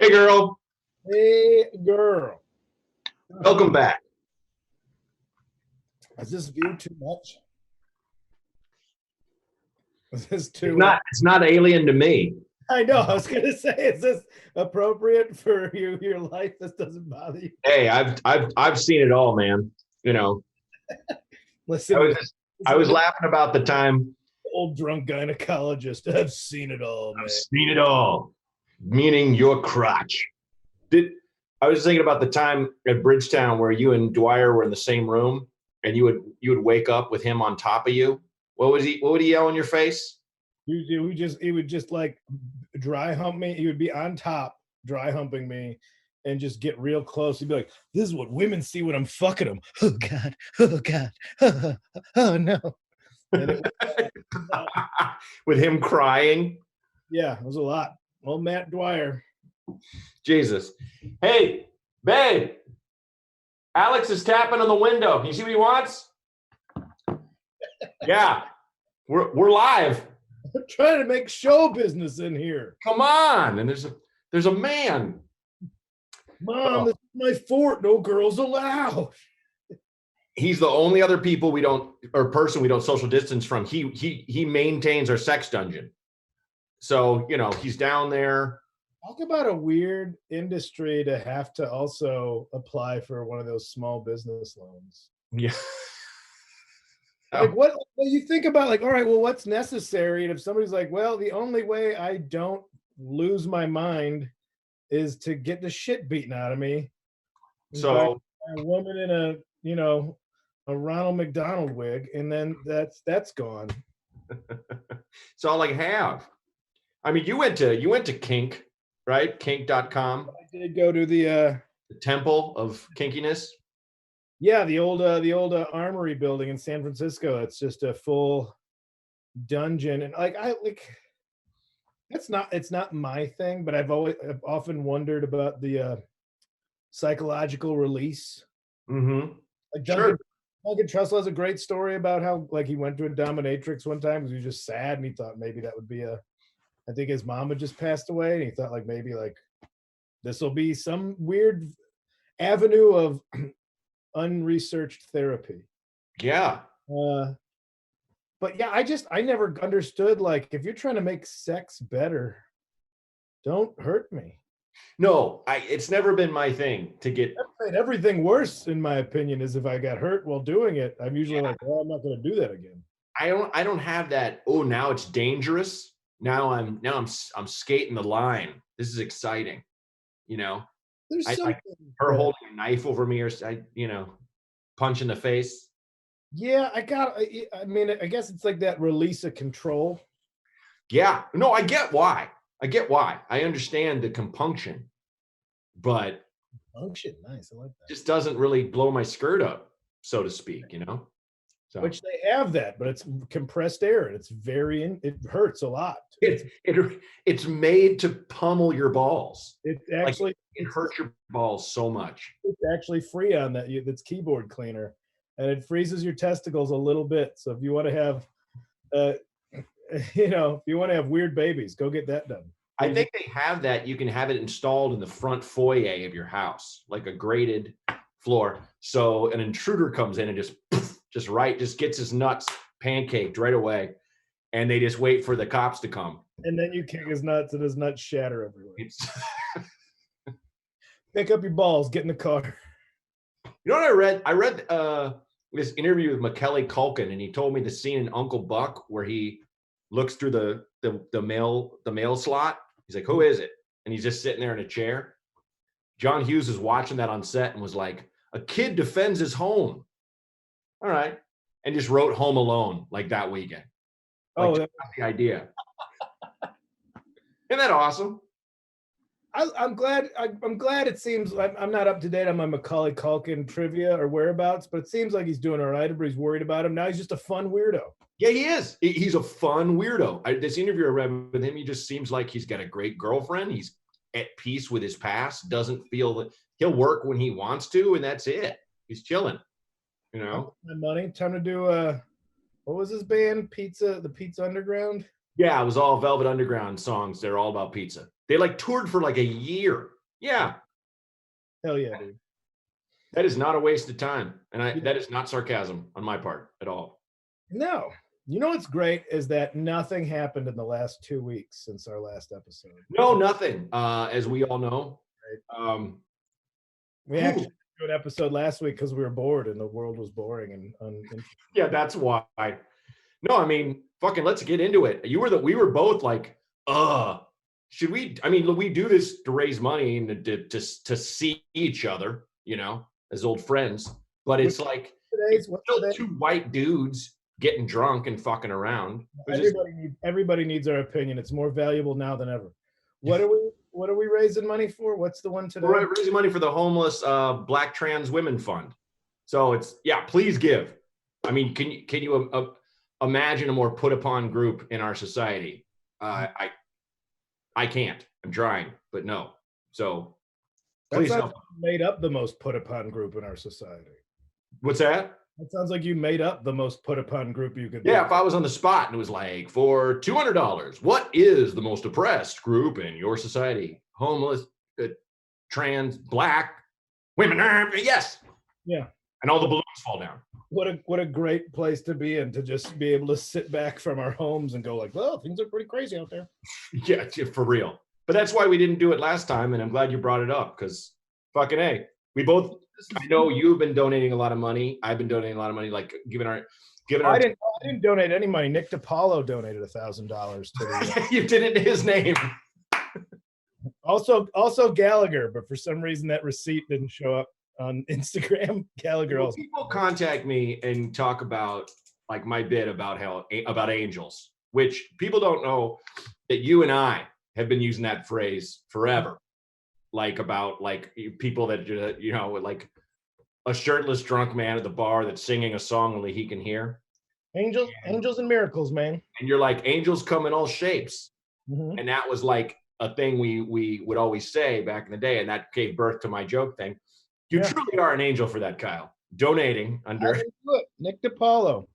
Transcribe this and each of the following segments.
Hey, girl. Hey, girl. Welcome back. Is this view too much? Is this It's too? not. It's not alien to me. I know. I was gonna say, is this appropriate for your life? This doesn't bother you. Hey, I've seen it all, man. You know, I Listen to was this. just, I was laughing about the time. Old drunk gynecologist. I've seen it all, man. I've seen it all, meaning your crotch. Did I was thinking about the time at Bridgetown where you and Dwyer were in the same room, and you would wake up with him on top of you. What was he? What would he yell in your face? He would just like dry hump me. He would be on top, dry humping me, and just get real close. He'd be like, "This is what women see when I'm fucking them." Oh God! Oh God! Oh no! And it With him crying. Yeah, it was a lot. Old Matt Dwyer. Jesus. Hey, babe. Alex is tapping on the window. Can you see what he wants? Yeah. We're live. I'm trying to make show business in here. Come on. And there's a man. Mom, this is my fort. No girls allowed. He's the only other person we don't social distance from. He maintains our sex dungeon. So, he's down there. Talk about a weird industry to have to also apply for one of those small business loans. Yeah. Like what you think about, like, all right, well, what's necessary? And if somebody's like, well, the only way I don't lose my mind is to get the shit beaten out of me. So a woman in a Ronald McDonald wig, and then that's gone. It's all I have. I mean, you went to Kink, right? Kink.com. I did go to the temple of kinkiness. Yeah, the old armory building in San Francisco. It's just a full dungeon, and it's not my thing, but I've often wondered about the psychological release. Mm-hmm. Like Duncan Trussell has a great story about how, like, he went to a dominatrix one time because he was just sad and he thought maybe that would be I think his mom had just passed away, and he thought like maybe like this will be some weird avenue of unresearched therapy. Yeah. But yeah, I never understood, like, if you're trying to make sex better, don't hurt me. No, it's never been my thing to get everything worse, in my opinion, is if I got hurt while doing it. I'm usually like, well, I'm not going to do that again. I don't have that. Oh, now it's dangerous. Now I'm skating the line. This is exciting. There's like her holding a knife over me, or punch in the face. Yeah, I guess it's like that release of control. Yeah, no, I get why. I understand the compunction, but compunction, nice. I like that. Just doesn't really blow my skirt up, so to speak. So. Which they have that, but it's compressed air, and it hurts a lot. It's made to pummel your balls. It actually it hurts your balls so much. It's actually Freon that's keyboard cleaner, and it freezes your testicles a little bit. So if you want to have, if you want to have weird babies, go get that done. I think they have that. You can have it installed in the front foyer of your house, like a grated floor. So an intruder comes in and just gets his nuts pancaked right away, and they just wait for the cops to come. And then you kick his nuts, and his nuts shatter everywhere. Pick up your balls, get in the car. You know what I read? I read this interview with Macaulay Culkin, and he told me the scene in Uncle Buck where he looks through the mail slot. He's like, "Who is it?" And he's just sitting there in a chair. John Hughes is watching that on set and was like, "A kid defends his home." All right. And just wrote Home Alone like that weekend. That's the idea. Isn't that awesome? I'm glad it seems I'm not up to date on my Macaulay Culkin trivia or whereabouts, but it seems like he's doing all right. Everybody's worried about him. Now he's just a fun weirdo. Yeah, he is. He's a fun weirdo. This interview I read with him, he just seems like he's got a great girlfriend. He's at peace with his past, doesn't feel that he'll work when he wants to, and that's it. He's chilling. My money. Time to do what was his band? The Pizza Underground? Yeah, it was all Velvet Underground songs. They're all about pizza. They like toured for like a year. Yeah. Hell yeah, dude. That is not a waste of time. And that is not sarcasm on my part at all. No. You know what's great is that nothing happened in the last 2 weeks since our last episode. No, nothing. As we all know. We actually did an episode last week because we were bored and the world was boring and uninteresting. Yeah, that's why. No, I mean, fucking let's get into it. We were both like, should we? I mean, we do this to raise money and to see each other, you know, as old friends. But it's like it's still two white dudes getting drunk and fucking around. Everybody needs our opinion. It's more valuable now than ever. What are we raising money for? What's the one today? We're raising money for the homeless Black trans women fund. So it's please give. I mean, can you imagine a more put upon group in our society? I can't. I'm trying, but no. So please help. Made up the most put upon group in our society. What's that? It sounds like you made up the most put upon group you could. Yeah, if I was on the spot and it was like, for $200, what is the most oppressed group in your society? Homeless, trans, Black, women. Yes. Yeah. And all the balloons fall down. What a great place to be in, to just be able to sit back from our homes and go like, well, things are pretty crazy out there. Yeah, for real. But that's why we didn't do it last time, and I'm glad you brought it up, because fucking A, we both. I know you've been donating a lot of money. I've been donating a lot of money, like giving our. I didn't donate any money. Nick DiPaolo donated $1,000 to the. You did it in his name. Also Gallagher, but for some reason that receipt didn't show up on Instagram. Gallagher also. People contact me and talk about like my bit about angels, which people don't know that you and I have been using that phrase forever. Like about like people that, you know, like a shirtless drunk man at the bar that's singing a song only he can hear. Angels and miracles, man. And you're like, angels come in all shapes. Mm-hmm. And that was like a thing we would always say back in the day. And that gave birth to my joke thing. You truly are an angel for that, Kyle. Donating under Nick DiPaolo.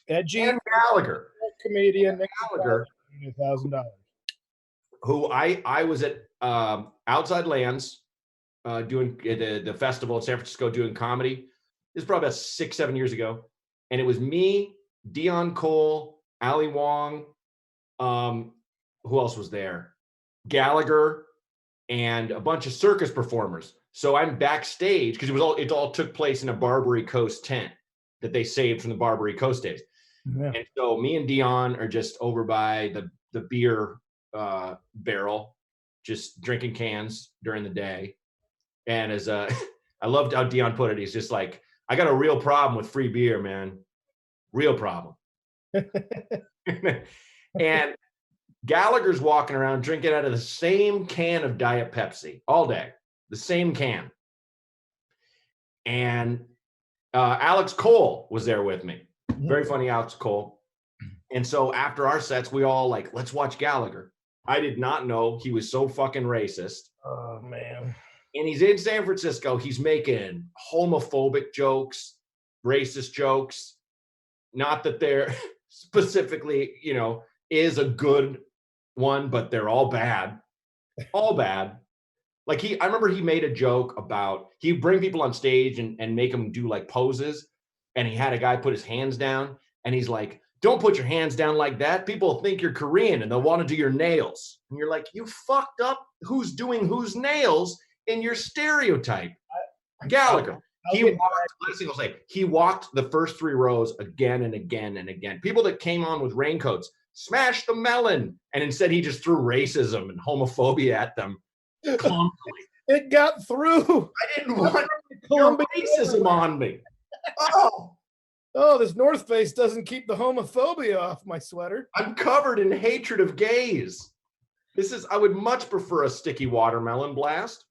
Edgy and Gallagher. Comedian Nick Gallagher. $1,000. Who I was at Outside Lands doing the festival in San Francisco doing comedy. This is probably about 6-7 years ago. And it was me, Dion Cole, Ali Wong, who else was there? Gallagher, and a bunch of circus performers. So I'm backstage because it all took place in a Barbary Coast tent that they saved from the Barbary Coast days. Yeah. And so me and Dion are just over by the beer barrel, just drinking cans during the day. And as I loved how Dion put it, he's just like, I got a real problem with free beer, man. Real problem. And Gallagher's walking around drinking out of the same can of Diet Pepsi all day, the same can. And Alex Cole was there with me. Very funny, Alex Cole. And so after our sets, we all like, let's watch Gallagher. I did not know he was so fucking racist. Oh, man. And he's in San Francisco. He's making homophobic jokes, racist jokes. Not that they're specifically, you know, is a good one, but they're all bad. All bad. Like I remember he made a joke about, he'd bring people on stage and make them do like poses. And he had a guy put his hands down and he's like, don't put your hands down like that. People think you're Korean and they'll want to do your nails. And you're like, you fucked up who's doing whose nails in your stereotype. Gallagher. He walked the first 3 rows again and again and again. People that came on with raincoats smashed the melon. And instead he just threw racism and homophobia at them. It got through. I didn't want your racism on me. Oh, this North Face doesn't keep the homophobia off my sweater. I'm covered in hatred of gays. I would much prefer a sticky watermelon blast.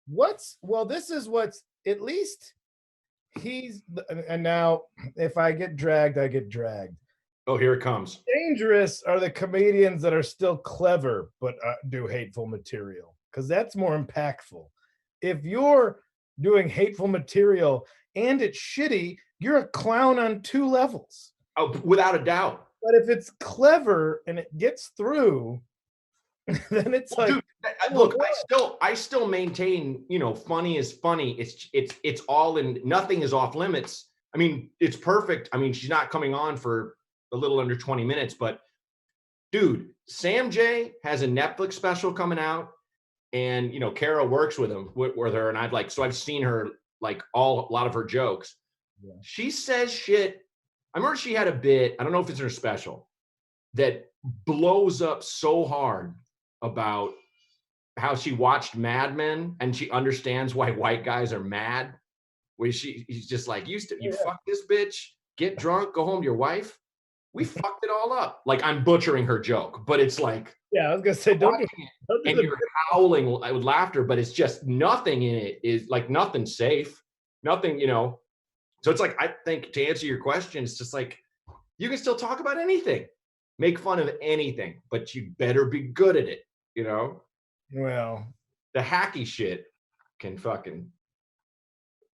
This is what's, at least and now if I get dragged, I get dragged. Oh, here it comes. Dangerous are the comedians that are still clever, but do hateful material, because that's more impactful. If you're doing hateful material and it's shitty, you're a clown on 2 levels. Oh, without a doubt. But if it's clever and it gets through, then it's Well, like, dude, oh, look, boy. I still maintain, funny is funny. It's all in. Nothing is off limits. I mean, it's perfect. I mean, she's not coming on for a little under 20 minutes, but dude, Sam J has a Netflix special coming out, and Kara works with her, and I've seen her like a lot of her jokes. Yeah. She says shit. I remember she had a bit. I don't know if it's in her special that blows up so hard about how she watched Mad Men and she understands why white guys are mad. Where he's just like, you fuck this bitch, get drunk, go home to your wife. We fucked it all up. Like, I'm butchering her joke, but it's like, yeah, I was gonna say, don't do and you're howling with laughter, but it's just nothing in it is like nothing safe, nothing, So it's like, I think to answer your question, it's just like, you can still talk about anything, make fun of anything, but you better be good at it, Well, The hacky shit can fucking,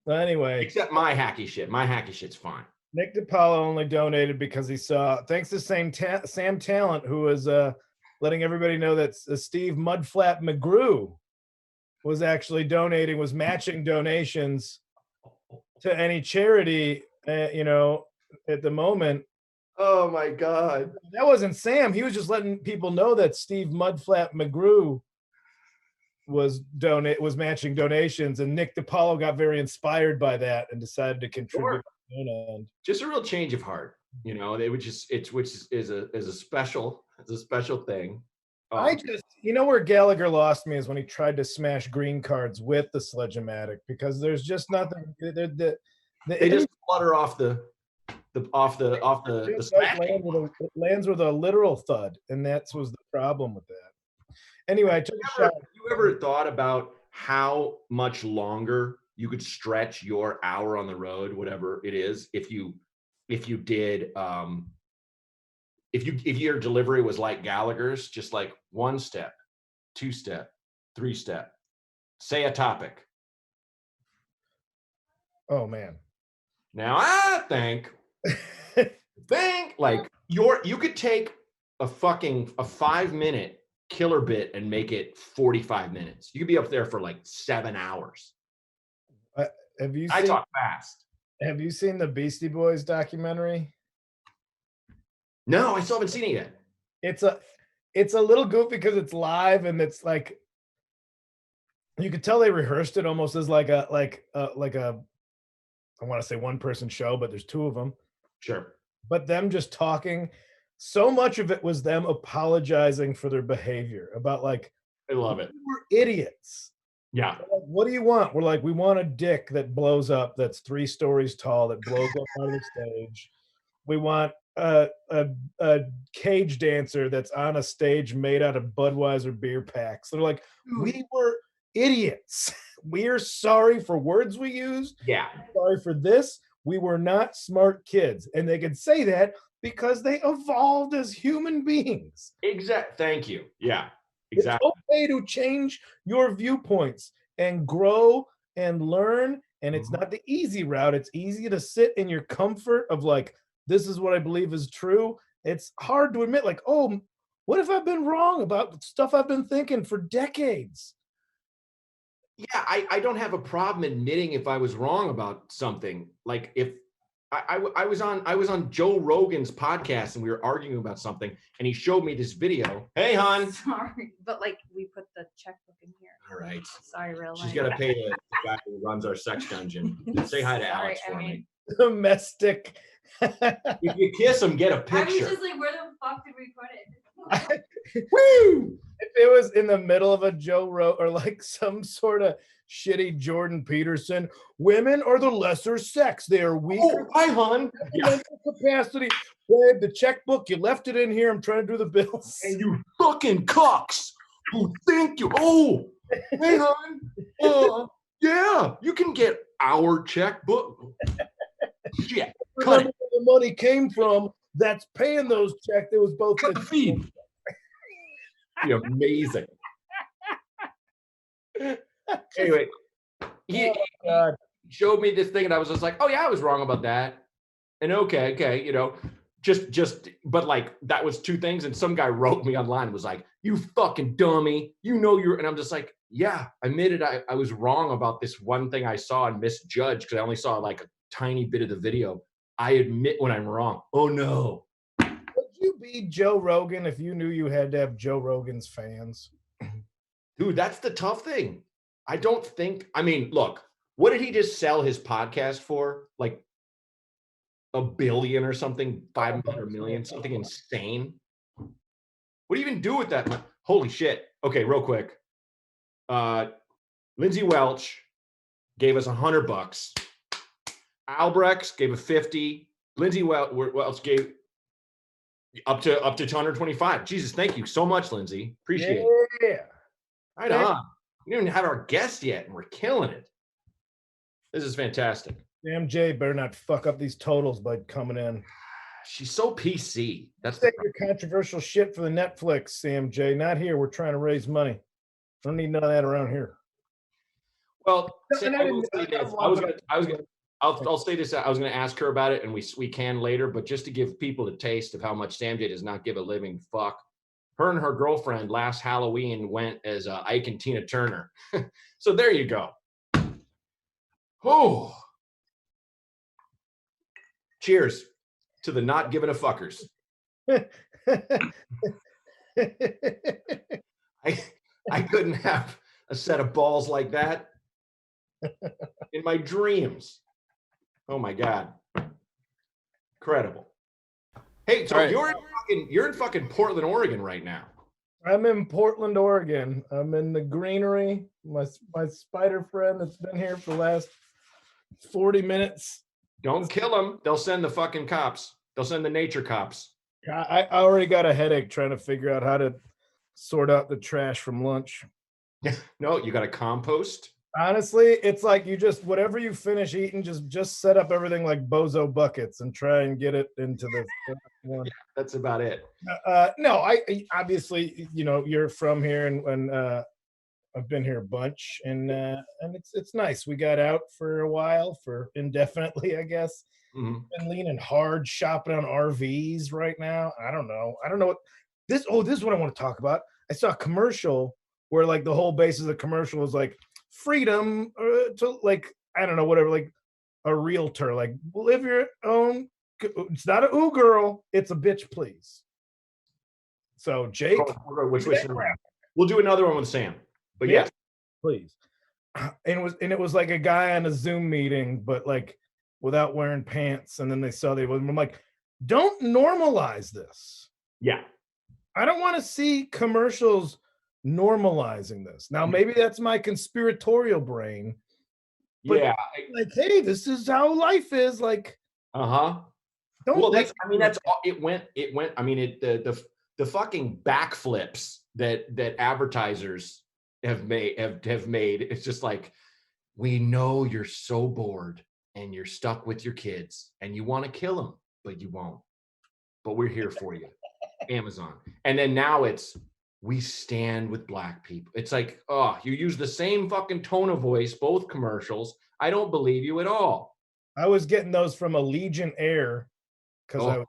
anyway, except my hacky shit. My hacky shit's fine. Nick DiPaolo only donated because he saw, thanks to Sam Talent, who was letting everybody know that Steve Mudflap McGrew was actually donating, was matching donations to any charity, at the moment. Oh my God. That wasn't Sam. He was just letting people know that Steve Mudflap McGrew was matching donations, and Nick DiPaolo got very inspired by that and decided to contribute. Sure. Just a real change of heart, They would just which is a special thing. I just, where Gallagher lost me is when he tried to smash green cards with the Sledge-O-Matic, because there's just nothing. They just flutter off the it lands with a literal thud, and that was the problem with that. Anyway, I took a shot. You ever thought about how much longer you could stretch your hour on the road, whatever it is, if your delivery was like Gallagher's, just like 1 step, 2 step, 3 step, say a topic. Oh man. Now I think like you could take a 5-minute killer bit and make it 45 minutes. You could be up there for like 7 hours. I talk fast. Have you seen the Beastie Boys documentary? No, I still haven't seen it yet. It's a little goofy because it's live, and it's like, you could tell they rehearsed it almost as like a I want to say one-person show, but there's 2 of them. Sure. But them just talking, so much of it was them apologizing for their behavior, about like, I love it. We're idiots. Yeah. Like, what do you want? We're like, we want a dick that blows up, that's 3 stories tall, that blows up on the stage. We want a cage dancer that's on a stage made out of Budweiser beer packs. They're like, we were idiots. We're sorry for words we used. Yeah. Sorry for this. We were not smart kids. And they could say that because they evolved as human beings. Thank you. Yeah, exactly. It's okay to change your viewpoints and grow and learn. And it's not the easy route. It's easy to sit in your comfort of like, this is what I believe is true. It's hard to admit, like, oh, what if I've been wrong about stuff I've been thinking for decades? Yeah, I don't have a problem admitting if I was wrong about something. Like, if I was on Joe Rogan's podcast and we were arguing about something, and he showed me this video. Hey, hon. Sorry, but like, we put the checkbook in here. All right. Sorry, real life. She's got to pay the guy who runs our sex dungeon. Say hi to Alex for me. Domestic. If you kiss him, get a picture. I was just like, where the fuck did we put it? Woo! If it was in the middle of a Joe Rogan or like some sort of shitty Jordan Peterson, women are the lesser sex. They are weaker. Oh, hi, hon. Capacity. Babe, the checkbook, you left it in here. I'm trying to do the bills. And you fucking cocks who think you. Oh, hey, hon. Yeah, you can get our checkbook. Shit. Remember where the money came from. That's paying those checks. It was both the feed. Amazing. Anyway, he showed me this thing, and I was just like, "Oh yeah, I was wrong about that." And okay, but like that was two things. And some guy wrote me online and was like, you fucking dummy, you know you're, and I'm just like, yeah, I admitted I was wrong about this one thing I saw and misjudged because I only saw like a tiny bit of the video. I admit when I'm wrong. Oh no. Would you be Joe Rogan if you knew you had to have Joe Rogan's fans? Dude, that's the tough thing. I don't think, I mean, look, what did he just sell his podcast for? Like $1 billion or something, 500 million, something insane. What do you even do with that? Holy shit. Okay, real quick. Lindsay Welch gave us $100. Albrecht gave a 50. Lindsay Welch gave up to 225. Jesus, thank you so much, Lindsay. Appreciate it. Yeah. Right on. We didn't even have our guest yet, and we're killing it. This is fantastic. Damn Jay better not fuck up these totals by coming in. She's so PC. That's Take your controversial shit for the Netflix, Sam J. Not here. We're trying to raise money. I don't need none of that around here. Well, I'll say this. I was going to ask her about it, and we can later. But just to give people a taste of how much Sam J does not give a living fuck. Her and her girlfriend last Halloween went as Ike and Tina Turner. So there you go. Oh, cheers to the not giving a fuckers. I couldn't have a set of balls like that in my dreams. Oh my God. Incredible. Hey, so you're in fucking Portland, Oregon right now. I'm in Portland, Oregon. I'm in the greenery. My spider friend that's been here for the last 40 minutes. Don't kill them. They'll send the fucking cops. They'll send the nature cops. I already got a headache trying to figure out how to sort out the trash from lunch. No, you got to compost. Honestly, it's like you just whatever you finish eating, just set up everything like bozo buckets and try and get it into the one. Yeah, that's about it. No, I obviously you're from here and I've been here a bunch and it's nice. We got out for a while for indefinitely, I guess. Mm-hmm. Been leaning hard shopping on RVs right now. I don't know what this. Oh, this is what I want to talk about. I saw a commercial where like the whole basis of the commercial was like freedom to like I don't know whatever like a realtor like live your own. It's not a girl. It's a bitch, please. So Jake, we'll do another one with Sam. But yeah, please. And it was like a guy on a Zoom meeting, but like without wearing pants. And then they saw I'm like, don't normalize this. Yeah. I don't want to see commercials normalizing this. Now, maybe that's my conspiratorial brain. But yeah. Like, hey, this is how life is. Like, well, that's all it went. I mean, the fucking backflips that advertisers have made. It's just like, we know you're so bored and you're stuck with your kids and you want to kill them, but you won't. But we're here for you. Amazon. And then now it's, we stand with black people. It's like, oh, you use the same fucking tone of voice, both commercials. I don't believe you at all. I was getting those from Allegiant Air because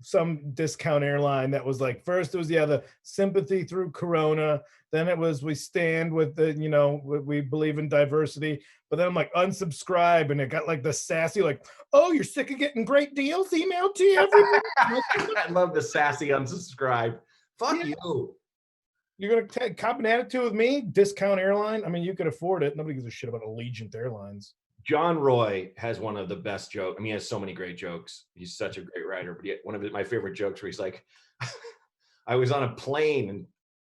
some discount airline that was like, first it was, the sympathy through Corona. Then it was, we stand with the, we believe in diversity. But then I'm like, unsubscribe. And it got like the sassy, like, oh, you're sick of getting great deals emailed to you every week? I love the sassy unsubscribe. Fuck you. You're going to cop an attitude with me? Discount airline? I mean, you could afford it. Nobody gives a shit about Allegiant Airlines. John Roy has one of the best jokes. I mean, he has so many great jokes. He's such a great writer. But one of my favorite jokes where he's like, I was on a plane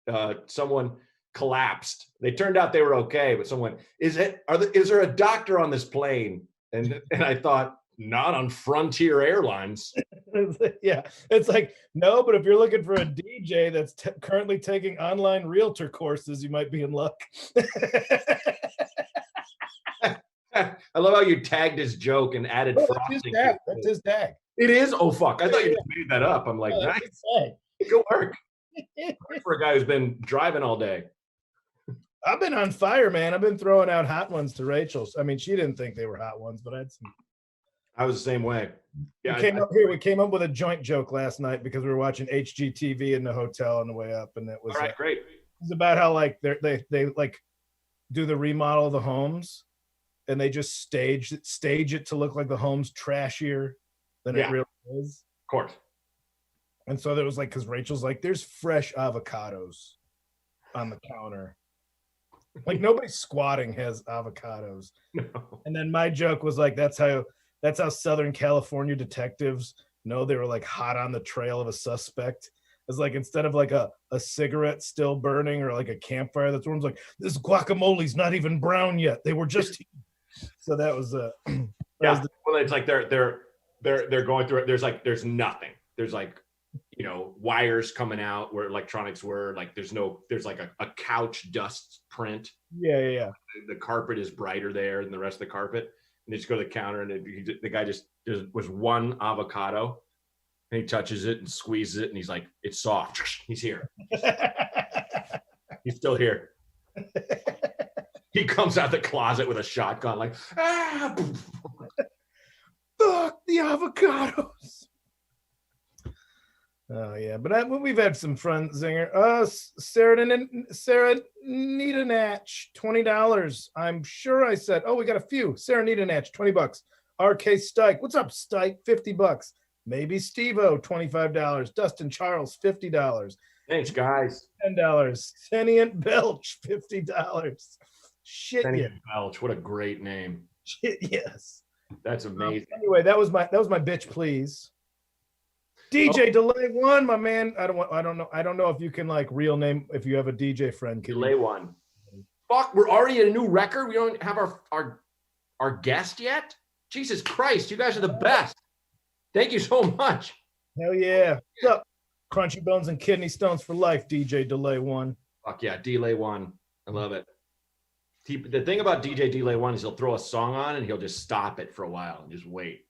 and someone collapsed. They turned out they were okay, but someone, is there a doctor on this plane? And I thought, not on Frontier Airlines. Yeah, it's like, no, but if you're looking for a DJ that's currently taking online realtor courses, you might be in luck. I love how you tagged his joke and added frosting. That's his tag. It is? Oh, fuck. I thought you just made that up. I'm like, nice. Good work. For a guy who's been driving all day. I've been on fire, man. I've been throwing out hot ones to Rachel. I mean, she didn't think they were hot ones, but I had some I was the same way. Yeah, We came up with a joint joke last night because we were watching HGTV in the hotel on the way up, and it was all right, great. it was about how like they like do the remodel of the homes, and they just stage it to look like the home's trashier than it really is. Of course. And so there was like, because Rachel's like, there's fresh avocados on the counter. Like nobody's squatting has avocados. No. And then my joke was like, that's how Southern California detectives know they were like hot on the trail of a suspect. It's like instead of like a cigarette still burning or like a campfire that's warm, like this guacamole's not even brown yet. They were just so that was well, it's like they're going through it. There's nothing. There's like, you know, wires coming out where electronics were. Like there's like a couch dust print. Yeah. The carpet is brighter there than the rest of the carpet. And they just go to the counter, and the guy just was one avocado, and he touches it and squeezes it, and he's like, "It's soft." He's here. He's still here. He comes out the closet with a shotgun, like, ah! Fuck the avocados. Oh yeah, but we've had some fun zinger. Sarah Nita Natch, $20. I'm sure I said. Oh, we got a few. Sarah Nita Natch, $20. RK Stike, what's up, Stike? $50. Maybe Steve-O, $25. Dustin Charles, $50. Thanks, guys. $10. Teniant Belch, $50. Shit, Teniant Belch, what a great name. Shit, yes. That's amazing. Anyway, that was my bitch, please. DJ Delay One, my man. I don't know if you can like real name if you have a DJ friend. Delay One. Fuck, we're already at a new record. We don't have our guest yet. Jesus Christ, you guys are the best. Thank you so much. Hell yeah. What's up? Crunchy bones and kidney stones for life, DJ Delay One. Fuck yeah, Delay One. I love it. The thing about DJ Delay One is he'll throw a song on and he'll just stop it for a while and just wait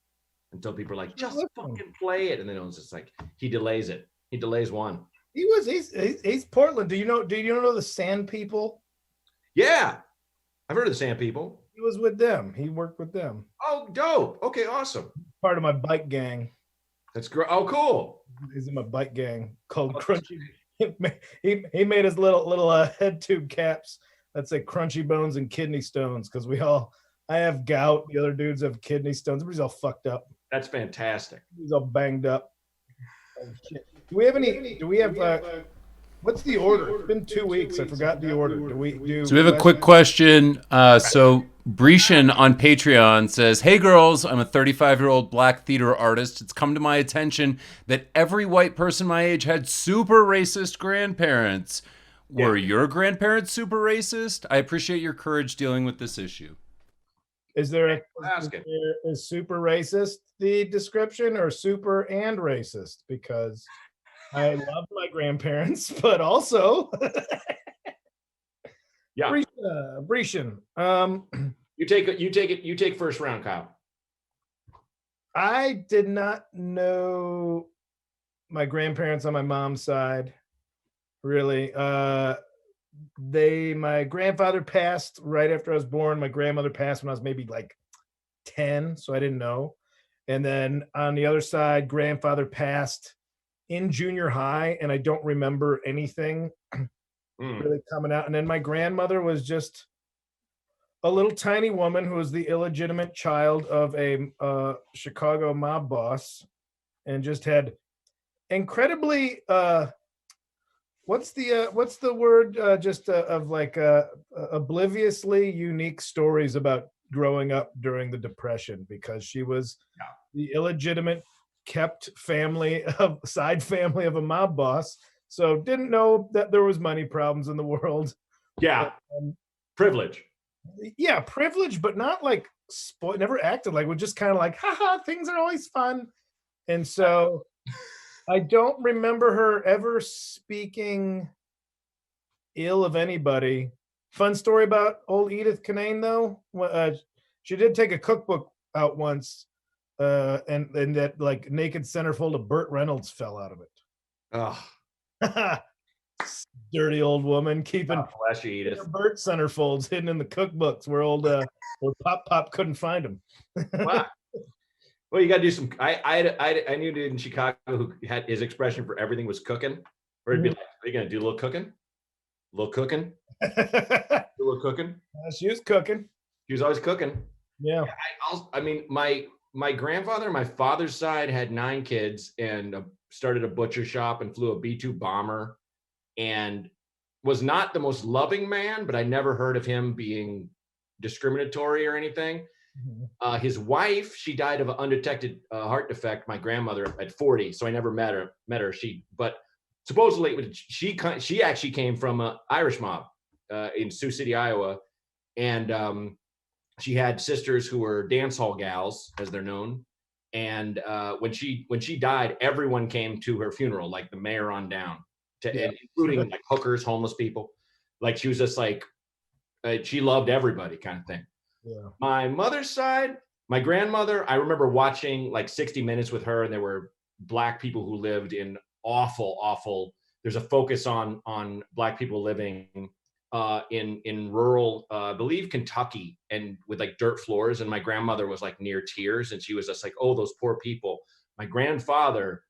until people are like, just fucking play it. And then it was just like, he delays it. He delays one. He's Portland. Do you know the Sand People? Yeah. I've heard of the Sand People. He was with them. He worked with them. Oh, dope. Okay, awesome. Part of my bike gang. That's great. Oh, cool. He's in my bike gang called Crunchy. He made his little head tube caps that say Crunchy Bones and Kidney Stones because I have gout. The other dudes have kidney stones. Everybody's all fucked up. That's fantastic. He's all banged up. Oh, shit. Do we have what's the order? It's been 2 weeks. I forgot the order. So we have a quick question. So Brescian on Patreon says, "Hey girls, I'm a 35-year-old black theater artist. It's come to my attention that every white person my age had super racist grandparents. Were your grandparents super racist? I appreciate your courage dealing with this issue." Is super racist the description or super and racist? Because I love my grandparents, but also Brescian. You take first round, Kyle. I did not know my grandparents on my mom's side, really. My grandfather passed right after I was born. My grandmother passed when I was maybe like 10, so I didn't know. And then on the other side, grandfather passed in junior high, and I don't remember anything really coming out. And then my grandmother was just a little tiny woman who was the illegitimate child of a Chicago mob boss, and just had incredibly what's the word of like obliviously unique stories about growing up during the Depression, because she was the illegitimate kept side family of a mob boss, so didn't know that there was money problems in the world. Privilege, but not like never acted like, we're just kind of like, haha, things are always fun. And so I don't remember her ever speaking ill of anybody. Fun story about old Edith Kinane, though. She did take a cookbook out once, and that like naked centerfold of Burt Reynolds fell out of it. Oh, dirty old woman keeping Burt centerfolds hidden in the cookbooks where old where Pop couldn't find them. Wow. Well, you got to do some. I knew a dude in Chicago who had his expression for everything was cooking, or it'd be like, "Are you gonna do a little cooking? A little cooking? Do a little cooking?" She was cooking. He was always cooking. Yeah. I mean, my grandfather, my father's side, had 9 kids and started a butcher shop and flew a B-2 bomber, and was not the most loving man, but I never heard of him being discriminatory or anything. His wife, she died of an undetected heart defect. My grandmother at 40, so I never met her. But supposedly she actually came from an Irish mob in Sioux City, Iowa, and she had sisters who were dance hall gals, as they're known. And when she died, everyone came to her funeral, like the mayor on down, including like hookers, homeless people. Like she was just like she loved everybody, kind of thing. Yeah. My mother's side, my grandmother, I remember watching like 60 Minutes with her, and there were Black people who lived in awful. There's a focus on Black people living in rural, I believe Kentucky, and with like dirt floors. And my grandmother was like near tears, and she was just like, "Oh, those poor people." My grandfather,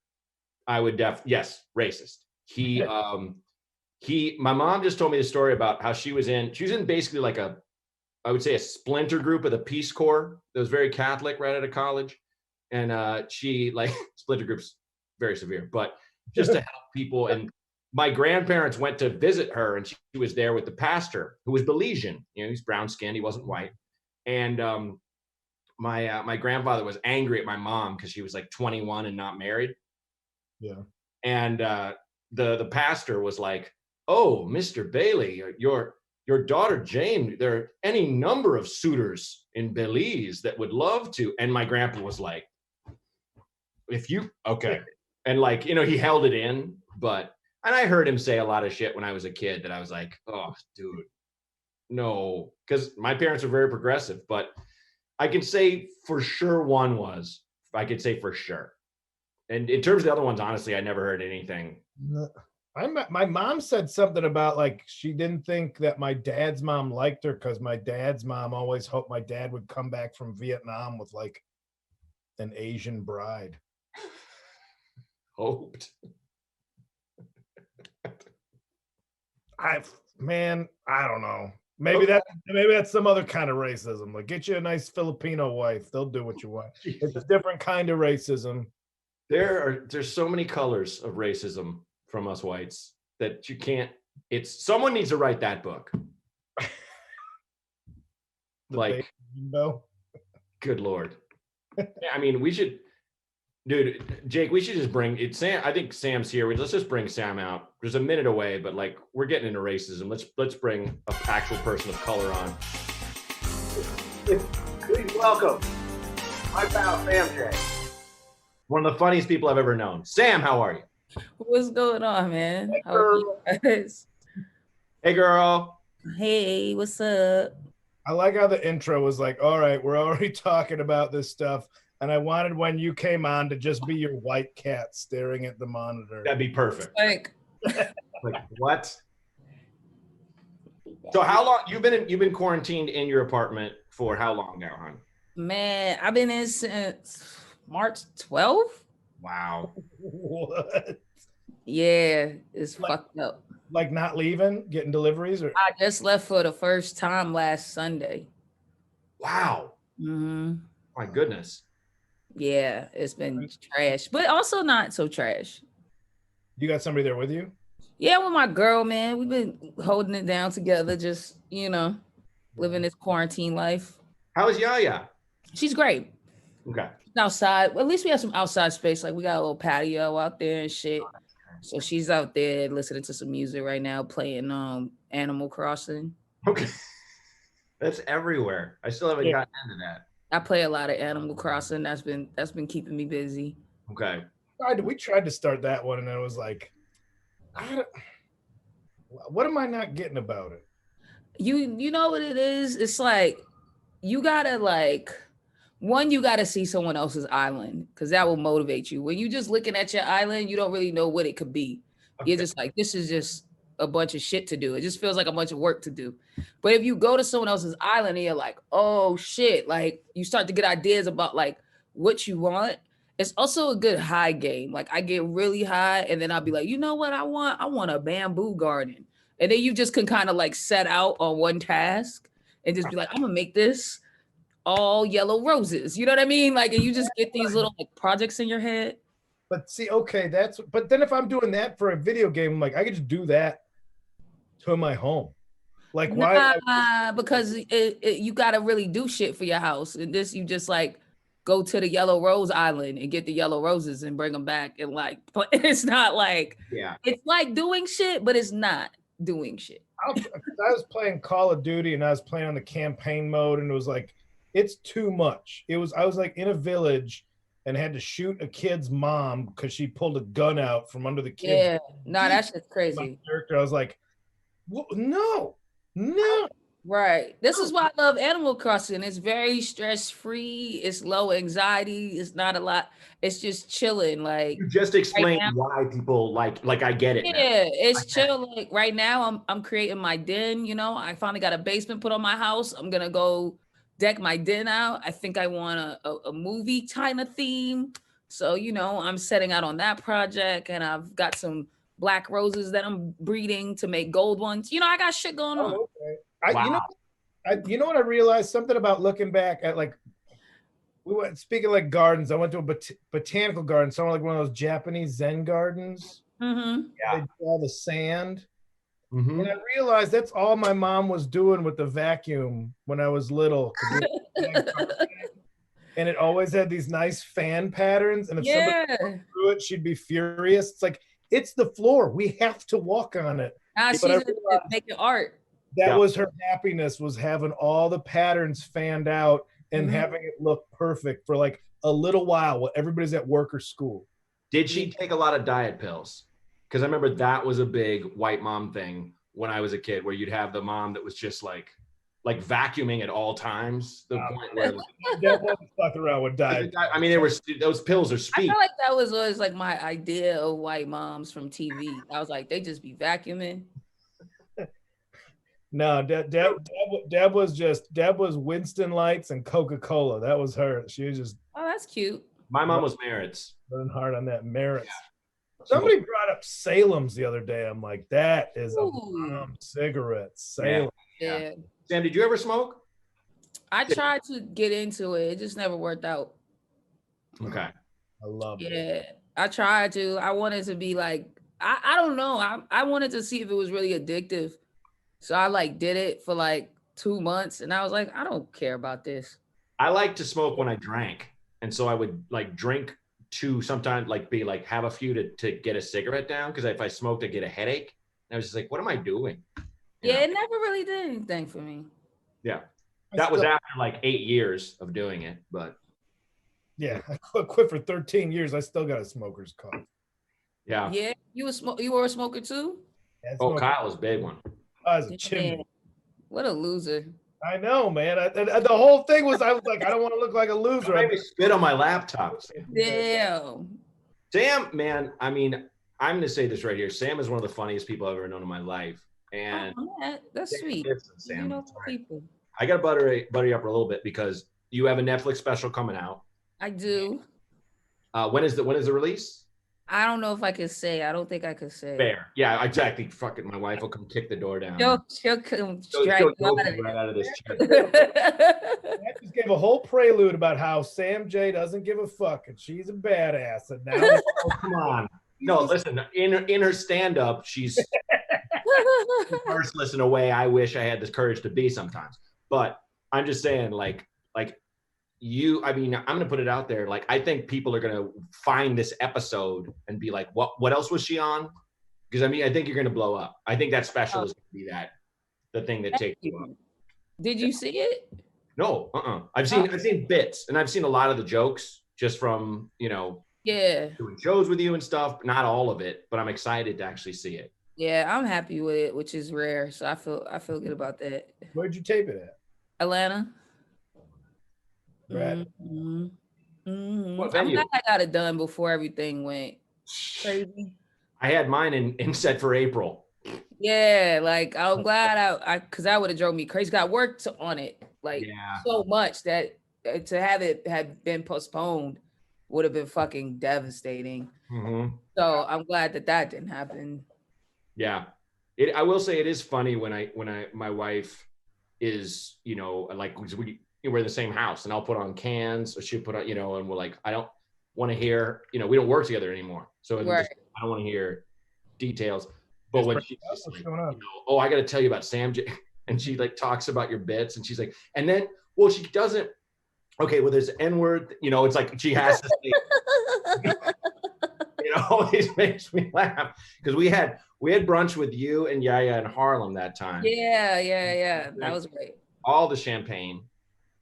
I would yes, racist. My mom just told me the story about how she was in basically like I would say a splinter group of the Peace Corps that was very Catholic right out of college. And she like splinter groups, very severe, but just to help people. And my grandparents went to visit her, and she was there with the pastor, who was Belizean. You know, he's brown skinned, he wasn't white. And my grandfather was angry at my mom because she was like 21 and not married. Yeah. And the pastor was like, "Oh, Mr. Bailey, your daughter Jane, there are any number of suitors in Belize that would love to." And my grandpa was like, okay. And like, you know, he held it in, and I heard him say a lot of shit when I was a kid that I was like, "Oh, dude, no," because my parents were very progressive. But I can say for sure I could say for sure. And in terms of the other ones, honestly, I never heard anything. My mom said something about like she didn't think that my dad's mom liked her because my dad's mom always hoped my dad would come back from Vietnam with like an Asian bride. Hoped. I don't know. Maybe that's some other kind of racism. Like, get you a nice Filipino wife; they'll do what you want. It's a different kind of racism. There's so many colors of racism from us whites that you can't. Someone needs to write that book. Like, good Lord. I mean, we should, dude, Jake, we should just bring it. Sam, I think Sam's here. Let's just bring Sam out. There's a minute away, but like we're getting into racism. Let's bring an actual person of color on. Please welcome my pal Sam J. One of the funniest people I've ever known. Sam, how are you? What's going on, man? Hey, How are you guys? Hey, girl. Hey, what's up? I like how the intro was like, all right, we're already talking about this stuff. And I wanted when you came on to just be your white cat staring at the monitor. That'd be perfect. Like what? So how long you've been quarantined in your apartment for how long now, hon? Man, I've been in since March 12th. Wow. What? Yeah, it's fucked up. Like not leaving, getting deliveries, or I just left for the first time last Sunday. Wow. Mm-hmm. My goodness. Yeah, it's been trash, but also not so trash. You got somebody there with you? Yeah, with my girl, man. We've been holding it down together, just, living this quarantine life. How is Yaya? She's great. Okay. Outside, at least we have some outside space. Like we got a little patio out there and shit. So she's out there listening to some music right now, playing Animal Crossing. Okay. That's everywhere. I still haven't gotten into that. I play a lot of Animal Crossing. That's been keeping me busy. Okay. We tried to start that one, and it was like, what am I not getting about it? You know what it is? It's like you gotta you gotta see someone else's island because that will motivate you. When you just looking at your island, you don't really know what it could be. Okay. You're just like, this is just a bunch of shit to do. It just feels like a bunch of work to do. But if you go to someone else's island and you're like, oh shit, like you start to get ideas about like what you want. It's also a good high game. Like I get really high and then I'll be like, you know what I want? I want a bamboo garden. And then you just can kind of like set out on one task and just be like, I'm gonna make this all yellow roses. You know what I mean? Like, and you just get these little like projects in your head. But see, okay, but then if I'm doing that for a video game, I'm like, I could just do that to my home. Like, why? Nah, because you got to really do shit for your house. And this, you just like go to the Yellow Rose Island and get the yellow roses and bring them back. And like, but it's not like, it's like doing shit, but it's not doing shit. I was playing Call of Duty and I was playing on the campaign mode, and it was like, it's too much. I was like in a village and had to shoot a kid's mom because she pulled a gun out from under the kid. Yeah, no, that shit's crazy. My character, I was like, no. Right. This is why I love Animal Crossing. It's very stress-free. It's low anxiety. It's not a lot. It's just chilling. Like you just explained why people like I get it. Yeah, now. it's chill. Like right now, I'm creating my den. You know, I finally got a basement put on my house. I'm gonna go deck my den out. I think I want a movie kind of theme. So, you know, I'm setting out on that project, and I've got some black roses that I'm breeding to make gold ones. You know, I got shit going on. Okay. You know what I realized? Something about looking back at, like, speaking of like gardens, I went to a botanical garden, somewhere like one of those Japanese Zen gardens. Mm-hmm. Yeah. They draw the sand. Mm-hmm. And I realized that's all my mom was doing with the vacuum when I was little. And it always had these nice fan patterns. And if somebody threw it, she'd be furious. It's like, it's the floor. We have to walk on it. She's making art. That was her happiness, was having all the patterns fanned out and having it look perfect for like a little while while everybody's at work or school. Did she take a lot of diet pills? Because I remember that was a big white mom thing when I was a kid, where you'd have the mom that was just like vacuuming at all times. The point where that wasn't fucking around with diet. I mean, those pills are speed. I feel like that was always like my idea of white moms from TV. I was like, they just be vacuuming. No, Deb was Winston Lights and Coca-Cola. That was her. She was just. Oh, that's cute. My mom was Merit's. Running hard on that Merit's. Yeah. Somebody brought up Salem's the other day. I'm like, that is a cigarette. Salem. Yeah. Sam, did you ever smoke? I tried to get into it. It just never worked out. Okay. I love it. Yeah. I tried to. I wanted to be like, I don't know. I wanted to see if it was really addictive. So I like did it for like 2 months, and I was like, I don't care about this. I like to smoke when I drank. And so I would like drink to sometimes like be like have a few to get a cigarette down, because if I smoked, I get a headache. And I was just like, what am I doing? You know? It never really did anything for me. Yeah, that was after like 8 years of doing it, but yeah, I quit for 13 years. I still got a smoker's cough. Yeah. You were a smoker too? Yeah, Kyle was a big one. I was a chimney. What a loser. I know, man. The whole thing was, I was like, I don't want to look like a loser. I made me spit on my laptop. Damn. Sam, man, I mean, I'm going to say this right here. Sam is one of the funniest people I've ever known in my life. And that's sweet. Sam, you know, people. I got to butter you up a little bit, because you have a Netflix special coming out. I do. When is the release? I don't know if I could say. I don't think I could say. Fair. Yeah, exactly. Fucking my wife will come kick the door down. She'll come strike right out of this chair. I just gave a whole prelude about how Sam J doesn't give a fuck and she's a badass. And now, come on. No, listen. In her stand-up, she's merciless in a way I wish I had the courage to be sometimes. But I'm just saying, like. I mean, I'm gonna put it out there. Like, I think people are gonna find this episode and be like, "What else was she on?" Because I mean, I think you're gonna blow up. I think that special is gonna be the thing that takes you up. Did you see it? No, I've seen bits, and I've seen a lot of the jokes just from doing shows with you and stuff. Not all of it, but I'm excited to actually see it. Yeah, I'm happy with it, which is rare. So I feel good about that. Where'd you tape it at? Atlanta. Right. Mm-hmm. Mm-hmm. What I'm venue? glad I got it done before everything went crazy. I had mine in set for April. Yeah, like I'm glad I because that would have drove me crazy. I worked on it like so much that to have it had been postponed would have been fucking devastating. Mhm. So I'm glad that didn't happen. Yeah. I will say it is funny when my wife is, like we're in the same house and I'll put on cans or she'll put on, and we're like, I don't want to hear, we don't work together anymore. So I don't want to hear details. But when she's just like, oh, I got to tell you about Sam J. And she like talks about your bits and she's like, and then, well, she doesn't, okay, well, there's an N-word, it's like she has to say, it always makes me laugh because we had brunch with you and Yaya in Harlem that time. Yeah. That was great. All the champagne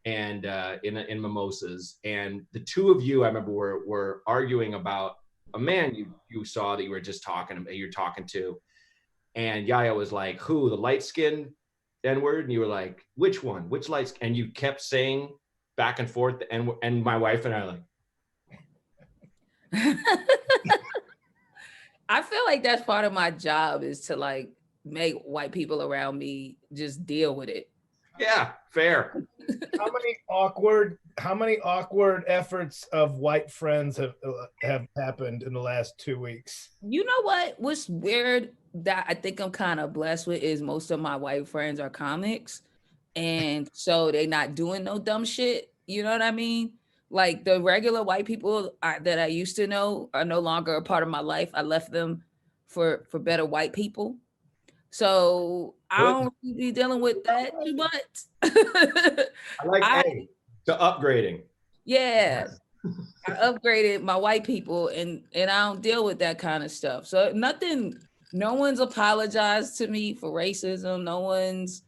and in mimosas, and the two of you, I remember, were arguing about a man you saw that you're talking to, and Yaya was like, "Who? The light skinned N-word?" And you were like, "Which one? Which light?" And you kept saying back and forth the N-word, and my wife and I like. I feel like that's part of my job is to like make white people around me just deal with it. Yeah, fair. How many awkward efforts of white friends have happened in the last 2 weeks? You know what's weird that I think I'm kind of blessed with is most of my white friends are comics, and so they're not doing no dumb shit. You know what I mean? Like the regular white people that I used to know are no longer a part of my life. I left them for better white people. So I don't really be dealing with that too much. I like to upgrading. Yeah. I upgraded my white people and I don't deal with that kind of stuff. So no one's apologized to me for racism. No one's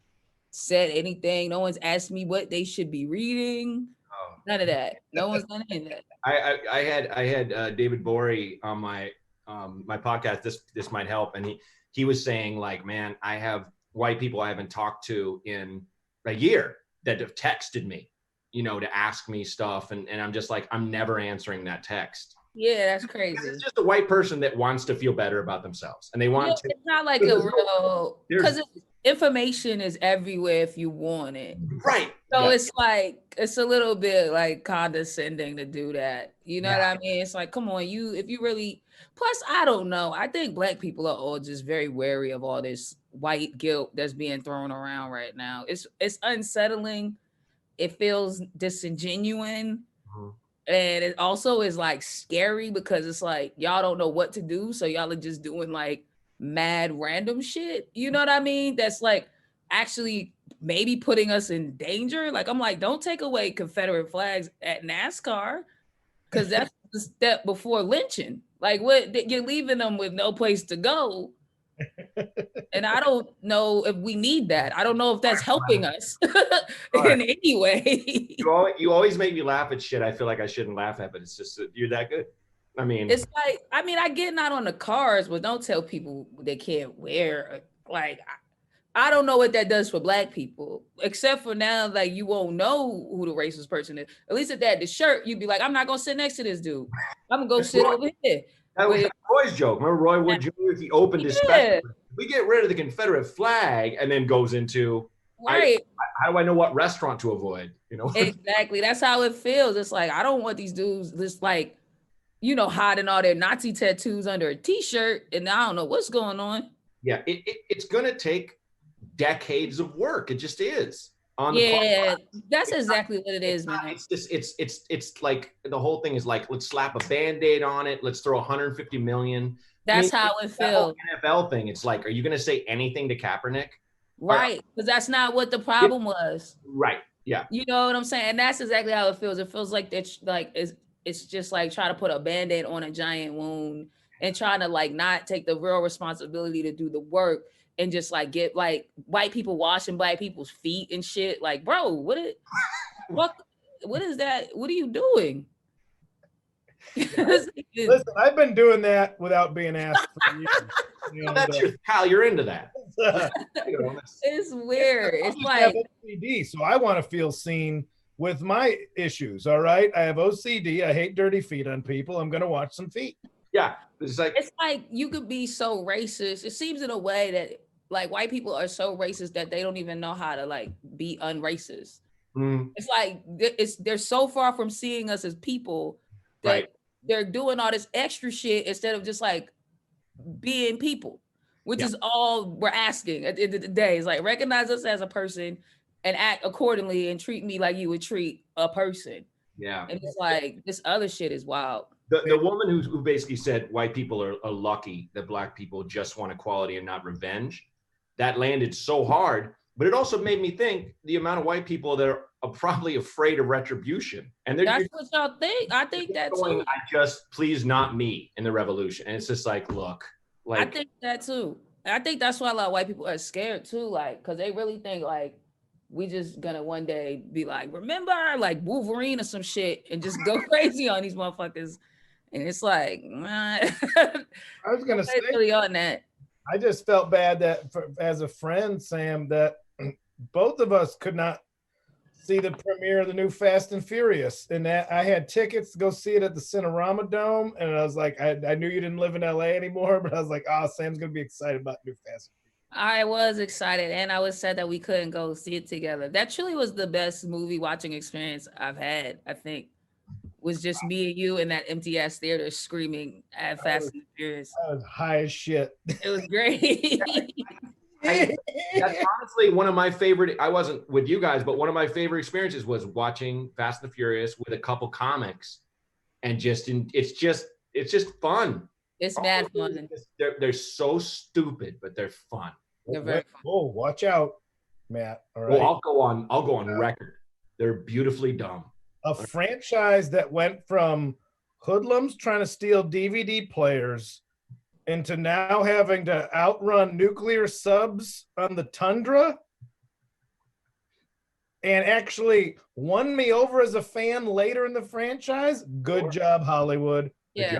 said anything. No one's asked me what they should be reading. None of that. No one's done any of that. I had David Borey on my podcast. This might help, and he was saying like, man, I have white people I haven't talked to in a year that have texted me, to ask me stuff, and I'm just like, I'm never answering that text. Yeah, that's crazy. It's just a white person that wants to feel better about themselves, and they want to. It's not like a real, because information is everywhere if you want it. Right. So it's like, it's a little bit like condescending to do that. You know what I mean? It's like, come on, if you really, plus, I don't know. I think Black people are all just very wary of all this white guilt that's being thrown around right now. It's unsettling. It feels disingenuous. Mm-hmm. And it also is like scary because it's like, y'all don't know what to do. So y'all are just doing like mad random shit. You know what I mean? That's like actually maybe putting us in danger. Like, I'm like, don't take away Confederate flags at NASCAR because that's the step before lynching. Like, what, you're leaving them with no place to go. And I don't know if we need that. I don't know if that's helping us in any way. You always make me laugh at shit I feel like I shouldn't laugh at, but it's just you're that good. I mean, it's like, I get not on the cars, but don't tell people they can't wear. Like, I don't know what that does for Black people, except for now, like, you won't know who the racist person is. At least if they had the shirt, you'd be like, I'm not going to sit next to this dude. I'm going to go sit over here. That was Roy's joke. Remember Roy Wood Jr.? He opened his special. We get rid of the Confederate flag and then goes into, right. How do I know what restaurant to avoid? Exactly. That's how it feels. It's like, I don't want these dudes just like, hiding all their Nazi tattoos under a t-shirt and I don't know what's going on. Yeah, it's going to take decades of work. It just is. That's exactly what it is, man. It's just it's like the whole thing is like, let's slap a Band-Aid on it. Let's throw 150 million. That's how it feels. NFL thing. It's like, are you going to say anything to Kaepernick? Right, because that's not what the problem was. Right. Yeah. You know what I'm saying? And that's exactly how it feels. It feels like it's just like trying to put a Band-Aid on a giant wound and trying to like not take the real responsibility to do the work. And just like get like white people washing Black people's feet and shit. Like, bro, what is that? What are you doing? Listen, I've been doing that without being asked for years. That's your pal. You're into that. It's weird. It's I like have OCD, so I want to feel seen with my issues. All right, I have OCD. I hate dirty feet on people. I'm gonna watch some feet. Yeah, it's like you could be so racist. It seems in a way that like white people are so racist that they don't even know how to like be unracist. Mm, It's like they're so far from seeing us as people that right. they're doing all this extra shit instead of just like being people, which Yeah. is all we're asking at the end of the day. Is like recognize us as a person and act accordingly and treat me like you would treat a person. Yeah. And it's like this other shit is wild. The woman who basically said white people are lucky that black people just want equality and not revenge, that landed so hard. But it also made me think the amount of white people that are probably afraid of retribution. And they're That's what y'all think. I think that going, too. I just, please not me in the revolution. And it's just like, look, I like, think that too. I think that's why a lot of white people are scared too, like, because they really think like we just gonna one day be like, remember, like Wolverine or some shit, and just go crazy on these motherfuckers. And it's like, I was gonna say, really on that. I just felt bad that as a friend, Sam, that both of us could not see the premiere of the new Fast and Furious, and that I had tickets to go see it at the Cinerama Dome, and I was like, I knew you didn't live in LA anymore, but I was like, oh, Sam's gonna be excited about new Fast. I was excited, and I was sad that we couldn't go see it together. That truly was the best movie watching experience I've had. I think was just me and you in that empty ass theater screaming at Fast and Furious. I was high as shit. It was great. that's honestly one of my favorite. I wasn't with you guys, but one of my favorite experiences was watching Fast and the Furious with a couple comics, and it's just fun. It's mad fun. They're so stupid, but they're fun. They're very fun. Oh, watch out, Matt. All right. Well, I'll go on record. They're beautifully dumb. A franchise that went from hoodlums trying to steal DVD players into now having to outrun nuclear subs on the tundra, and actually won me over as a fan later in the franchise. Good job, Hollywood. Yeah.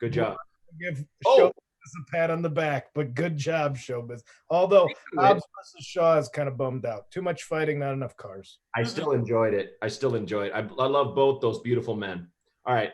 Good job. Give Showbiz a pat on the back, but good job, Showbiz. Although Hobbs versus Shaw is kind of bummed out. Too much fighting, not enough cars. I still enjoyed it. I love both those beautiful men. All right.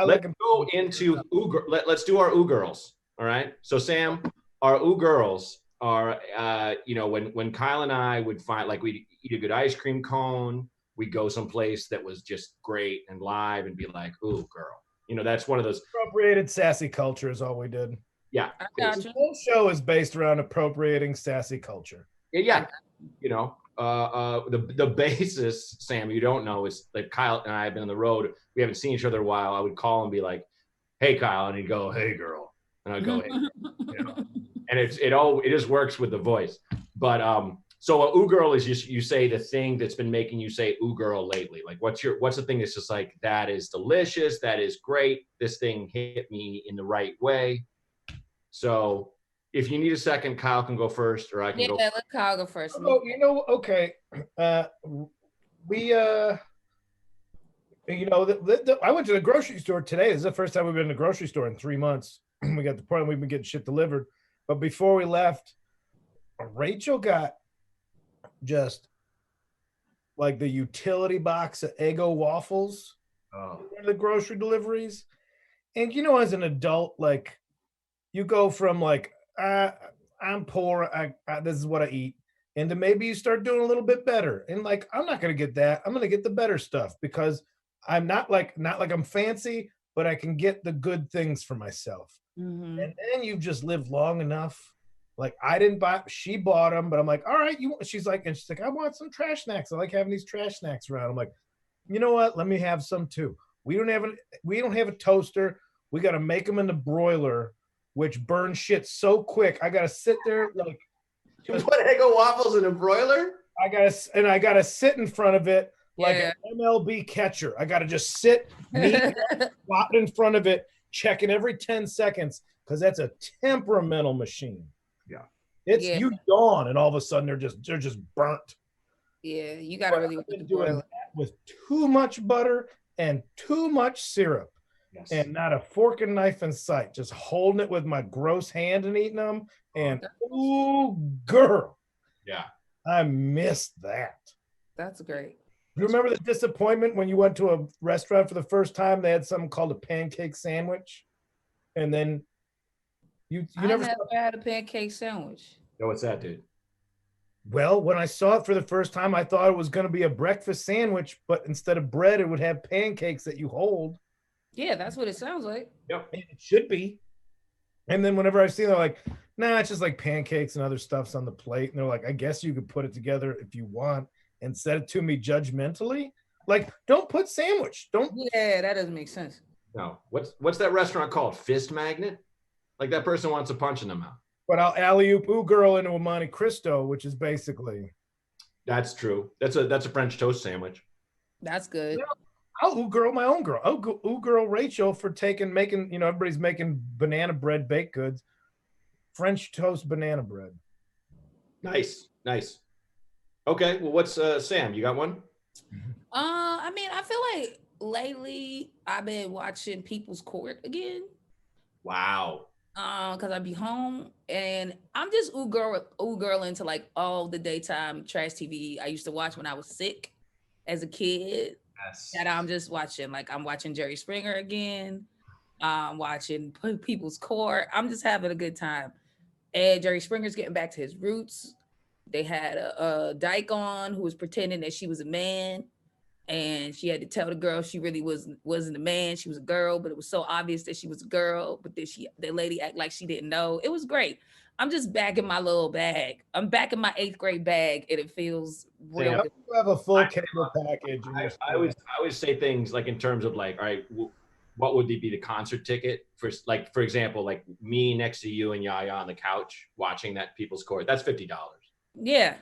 Let's go into let's do our girls. All right. So Sam, our girls are when Kyle and I would find, like, we'd eat a good ice cream cone, we'd go someplace that was just great and live and be like, ooh, girl. That's one of those appropriated sassy culture is all we did. Yeah. The whole show is based around appropriating sassy culture. Yeah. The basis, Sam, you don't know, is like Kyle and I have been on the road. We haven't seen each other in a while. I would call and be like, hey, Kyle. And he'd go, hey, girl. And I'd go, hey. And it just works with the voice. But so a ooh girl is just, you say the thing that's been making you say ooh girl lately. Like what's the thing that's just like, that is delicious, that is great, this thing hit me in the right way. So if you need a second, Kyle can go first, or I can go. Yeah, let Kyle go first. Oh, okay. I went to the grocery store today. This is the first time we've been in the grocery store in 3 months. We got the point we've been getting shit delivered. But before we left, Rachel got just like the utility box of Eggo waffles. The grocery deliveries. And as an adult, like, you go from like, I'm poor, this is what I eat, and to maybe you start doing a little bit better. And like, I'm not going to get that. I'm going to get the better stuff because I'm not like I'm fancy, but I can get the good things for myself. Mm-hmm. And then you've just lived long enough. Like, I didn't buy, she bought them, but I'm like, all right, she's like, I want some trash snacks. I like having these trash snacks around. I'm like, you know what? Let me have some too. We don't have a toaster. We got to make them in the broiler, which burns shit so quick. I got to sit there like, you put Eggo waffles in a broiler? I got to sit in front of it like an MLB catcher. I got to just sit in front of it, checking every 10 seconds, because that's a temperamental machine. Yeah. You yawn and all of a sudden they're just burnt. Yeah, you got to really doing that with too much butter and too much syrup. Yes. And not a fork and knife in sight, just holding it with my gross hand and eating them. And ooh, girl. Yeah. I missed that. That's great. You remember the disappointment when you went to a restaurant for the first time? They had something called a pancake sandwich. And then you never had a pancake sandwich. No, what's that, dude? Well, when I saw it for the first time, I thought it was going to be a breakfast sandwich, but instead of bread, it would have pancakes that you hold. Yeah, that's what it sounds like. Yep. And it should be. And then whenever I see, they're like, nah, it's just like pancakes and other stuff's on the plate. And they're like, I guess you could put it together if you want and said it to me judgmentally. Like, don't put sandwich. Don't. Yeah, that doesn't make sense. No. What's that restaurant called? Fist Magnet? Like that person wants a punch in the mouth. But I'll alley-oop girl into a Monte Cristo, which is basically. That's true. That's a French toast sandwich. That's good. I'll girl my own girl. I'll girl Rachel for making, everybody's making banana bread baked goods. French toast banana bread. Nice. Okay, well, what's Sam? You got one? I mean, I feel like lately I've been watching People's Court again. Wow. Because I'd be home and I'm just ooh girl into like all the daytime trash TV I used to watch when I was sick as a kid. Yes. That I'm just watching. Like I'm watching Jerry Springer again. Watching People's Court. I'm just having a good time. And Jerry Springer's getting back to his roots. They had a dyke on who was pretending that she was a man. And she had to tell the girl she really wasn't a man. She was a girl, but it was so obvious that she was a girl. But then the lady act like she didn't know. It was great. I'm just back in my little bag. I'm back in my 8th grade bag, and it feels real. Yeah. You have a full cable package. I always say things like in terms of like, all right, what would be the concert ticket for example, like me next to you and Yaya on the couch watching that People's Court? That's $50. Yeah,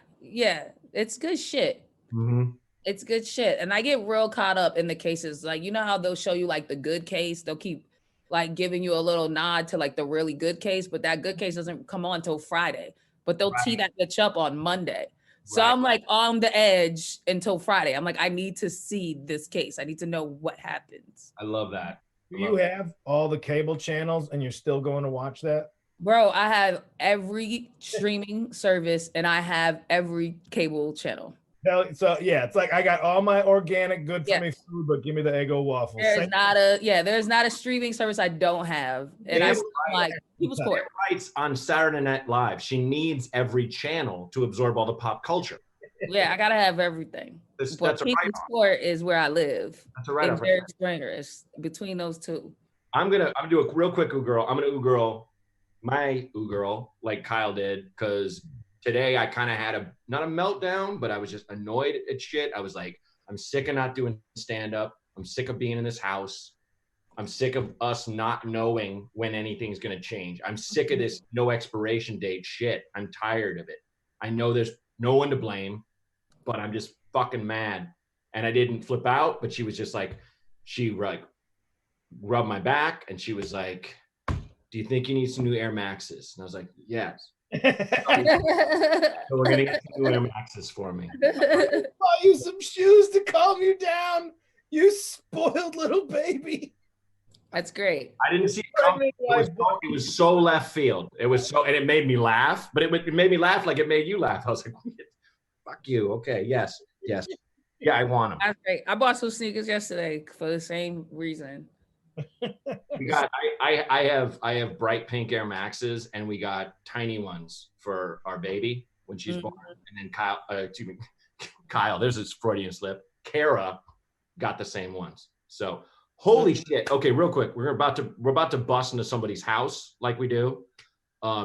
it's good shit. Mm-hmm. It's good shit. And I get real caught up in the cases. Like, you know how they'll show you like the good case? They'll keep like giving you a little nod to like the really good case, but that good case doesn't come on until Friday. But they'll tee that bitch up on Monday. So I'm like on the edge until Friday. I'm like, I need to see this case. I need to know what happens. I love that. Do you have all the cable channels and you're still going to watch that? Bro, I have every streaming service and I have every cable channel. So yeah, it's like I got all my organic good for me food, but give me the Eggo waffles. There's not a streaming service I don't have. And I'm like People's Court. Writes on Saturday Night Live. She needs every channel to absorb all the pop culture. Yeah, I gotta have everything. That's People's Court is where I live. That's a write-off. Jerry Springer is between those two. I'm gonna do a real quick ooh girl. I'm gonna ooh girl my ooh girl like Kyle did, because today I kind of had not a meltdown, but I was just annoyed at shit. I was like, I'm sick of not doing stand-up. I'm sick of being in this house. I'm sick of us not knowing when anything's going to change. I'm sick of this no expiration date shit. I'm tired of it. I know there's no one to blame, but I'm just fucking mad. And I didn't flip out, but she was just like, she like rubbed my back and she was like, do you think you need some new Air Maxes? And I was like, yes. So we're gonna get some new Air Maxes for me. Buy you some shoes to calm you down, you spoiled little baby. That's great. I didn't see it. It was so left field. It was so, and it made me laugh, but it made me laugh like it made you laugh. I was like, fuck you. Okay, yes. Yeah, I want them. That's great. I bought some sneakers yesterday for the same reason. We got I have bright pink Air Maxes, and we got tiny ones for our baby when she's born. And then Kyle, there's this Freudian slip. Kara got the same ones. So holy shit. Okay, real quick, we're about to bust into somebody's house like we do.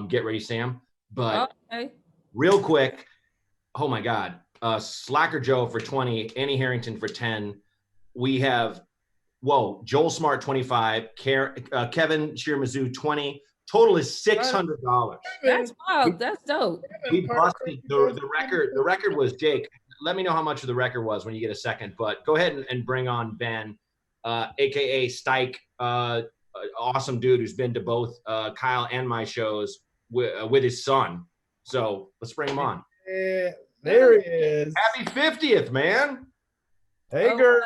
Get ready, Sam. But real quick, oh my God. Slacker Joe for 20, Annie Harrington for 10. We have Joel Smart 25, Kevin Shiramazu 20. Total is $600. That's wild. That's dope. We busted the record. The record was, Jake, let me know how much of the record was when you get a second, but go ahead and bring on Ben, aka Stike, awesome dude who's been to both Kyle and my shows with his son. So let's bring him on. Yeah, there he is. Happy 50th, man. Hey, girl.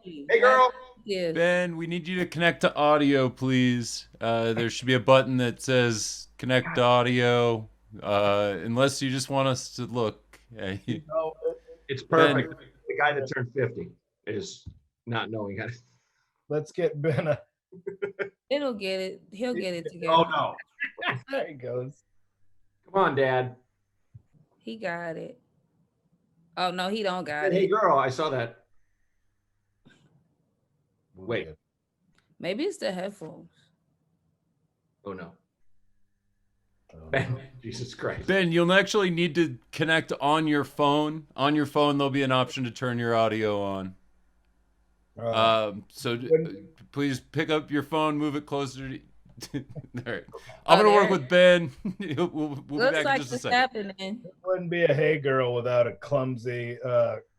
Hey, girl. Ben, we need you to connect to audio, please. There should be a button that says connect to audio, unless you just want us to look. It's perfect. Ben, the guy that turned 50 is not knowing how to. Let's get Ben. He'll get it together. Oh, no. There he goes. Come on, Dad. He got it. Oh no, he don't got Hey it. girl, I saw that. Wait. Maybe it's the headphones. Oh no. Oh, Ben, Jesus Christ. Ben, you'll actually need to connect on your phone. On your phone, there'll be an option to turn your audio on. So please pick up your phone, move it closer to. There. I'm gonna work with Ben. we'll be Looks back like in just a it's second. happening. It wouldn't be a hey girl without a clumsy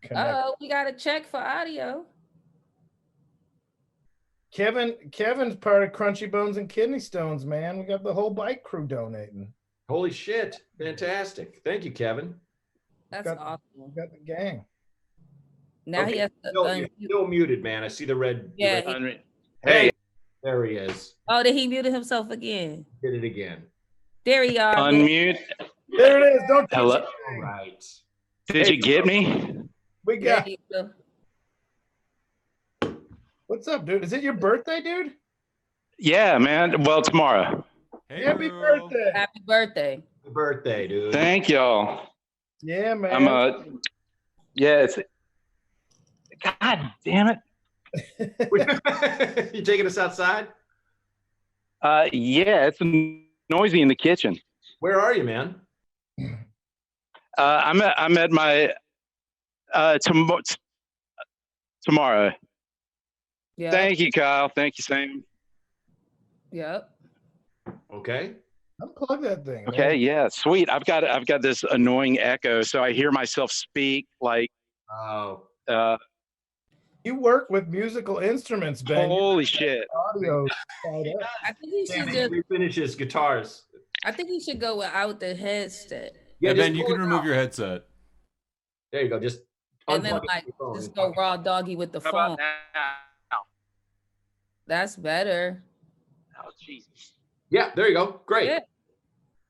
connect. Oh, we got to check for audio. Kevin's part of Crunchy Bones and Kidney Stones, man. We got the whole bike crew donating. Holy shit. Fantastic. Thank you, Kevin. That's Got- awesome. Got the gang. Now he Okay, has to. You're still muted, man. I see the red. Yeah. the red- Hey, There he is. Oh, did he muted himself again? Did it again. There he are. Ben. unmute. There it is. Don't touch Hello. it. All right. Did you get me? We There got. you go. What's up, dude? Is it your birthday, dude? Yeah, man. Well, tomorrow. Hey, Happy girl. birthday. Happy birthday. Happy birthday, dude. Thank y'all. Yeah, man. Yeah, it's. God damn it. You taking us outside? Yeah, it's noisy in the kitchen. Where are you, man? I'm at my tomorrow. Yeah. Thank you, Kyle. Thank you, Sam. Yep. Okay. Unplug that thing. Okay, man. yeah, sweet. I've got this annoying echo, so I hear myself speak like. Oh. You work with musical instruments, Ben. Holy shit. Audio. tied up. I think he Damn, should he just. refinishes guitars. I think he should go without the headset, Yeah, just Ben, you pull can it remove out. your headset. There you go. Just and then unplug it like from your phone just and go talk. raw doggy with the How phone. about now? That's better. Oh, Jesus. Yeah, there you go. Great. Yeah.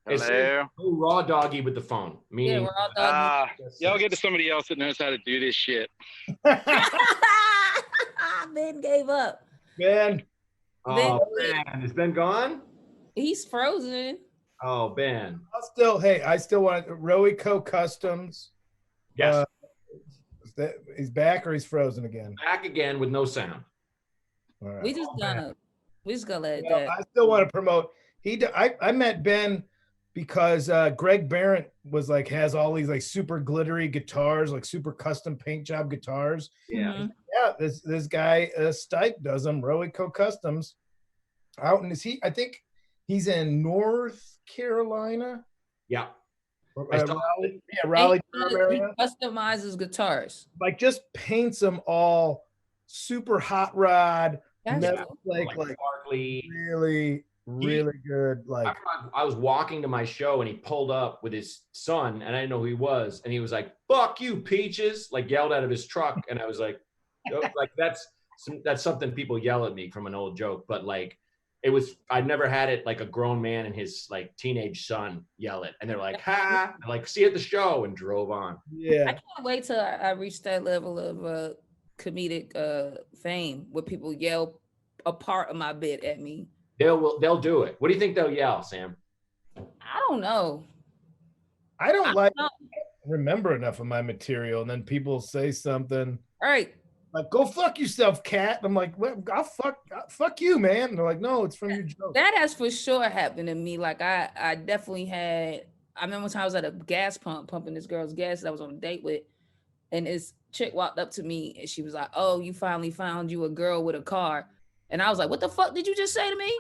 It says Hello. go raw doggy with the phone. Yeah, Meaning raw doggy. Y'all get to somebody else that knows how to do this shit. Ben gave up. Ben, oh man, is Ben gone? He's frozen. Oh Ben. I still want Roico Customs. Yes. He's back or he's frozen again. Back again with no sound. All right. We just gonna let Well, that. I still want to promote. I met Ben because Greg Barrett was like has all these like super glittery guitars, like super custom paint job guitars. Yeah. Mhm. Yeah, this guy Stike does them. Roico Customs. Out in I think he's in North Carolina. Yeah. Raleigh, Raleigh, Durham He area. customizes guitars. Like just paints them all super hot rod, That's metal, cool. like sparkly. really good. Like I was walking to my show and he pulled up with his son and I didn't know who he was. And he was like, "Fuck you, Peaches," like yelled out of his truck. And I was like, like that's something people yell at me from an old joke. But like, I'd never had it like a grown man and his like teenage son yell it. And they're like, "Ha," I'm like, "See you at the show," and drove on. I yeah. can't wait till I reach that level of comedic fame where people yell a part of my bit at me. They'll do it. What do you think they'll yell, Sam? I don't know. I don't like know. remember enough of my material, and then people say something All right. like "Go fuck yourself, cat." I'm like, well, I'll fuck you, man. And they're like, "No, it's from your joke." That has for sure happened to me. Like I definitely had. I remember one time I was at a gas pump pumping this girl's gas that I was on a date with, and this chick walked up to me and she was like, "Oh, you finally found you a girl with a car." And I was like, "What the fuck did you just say to me?"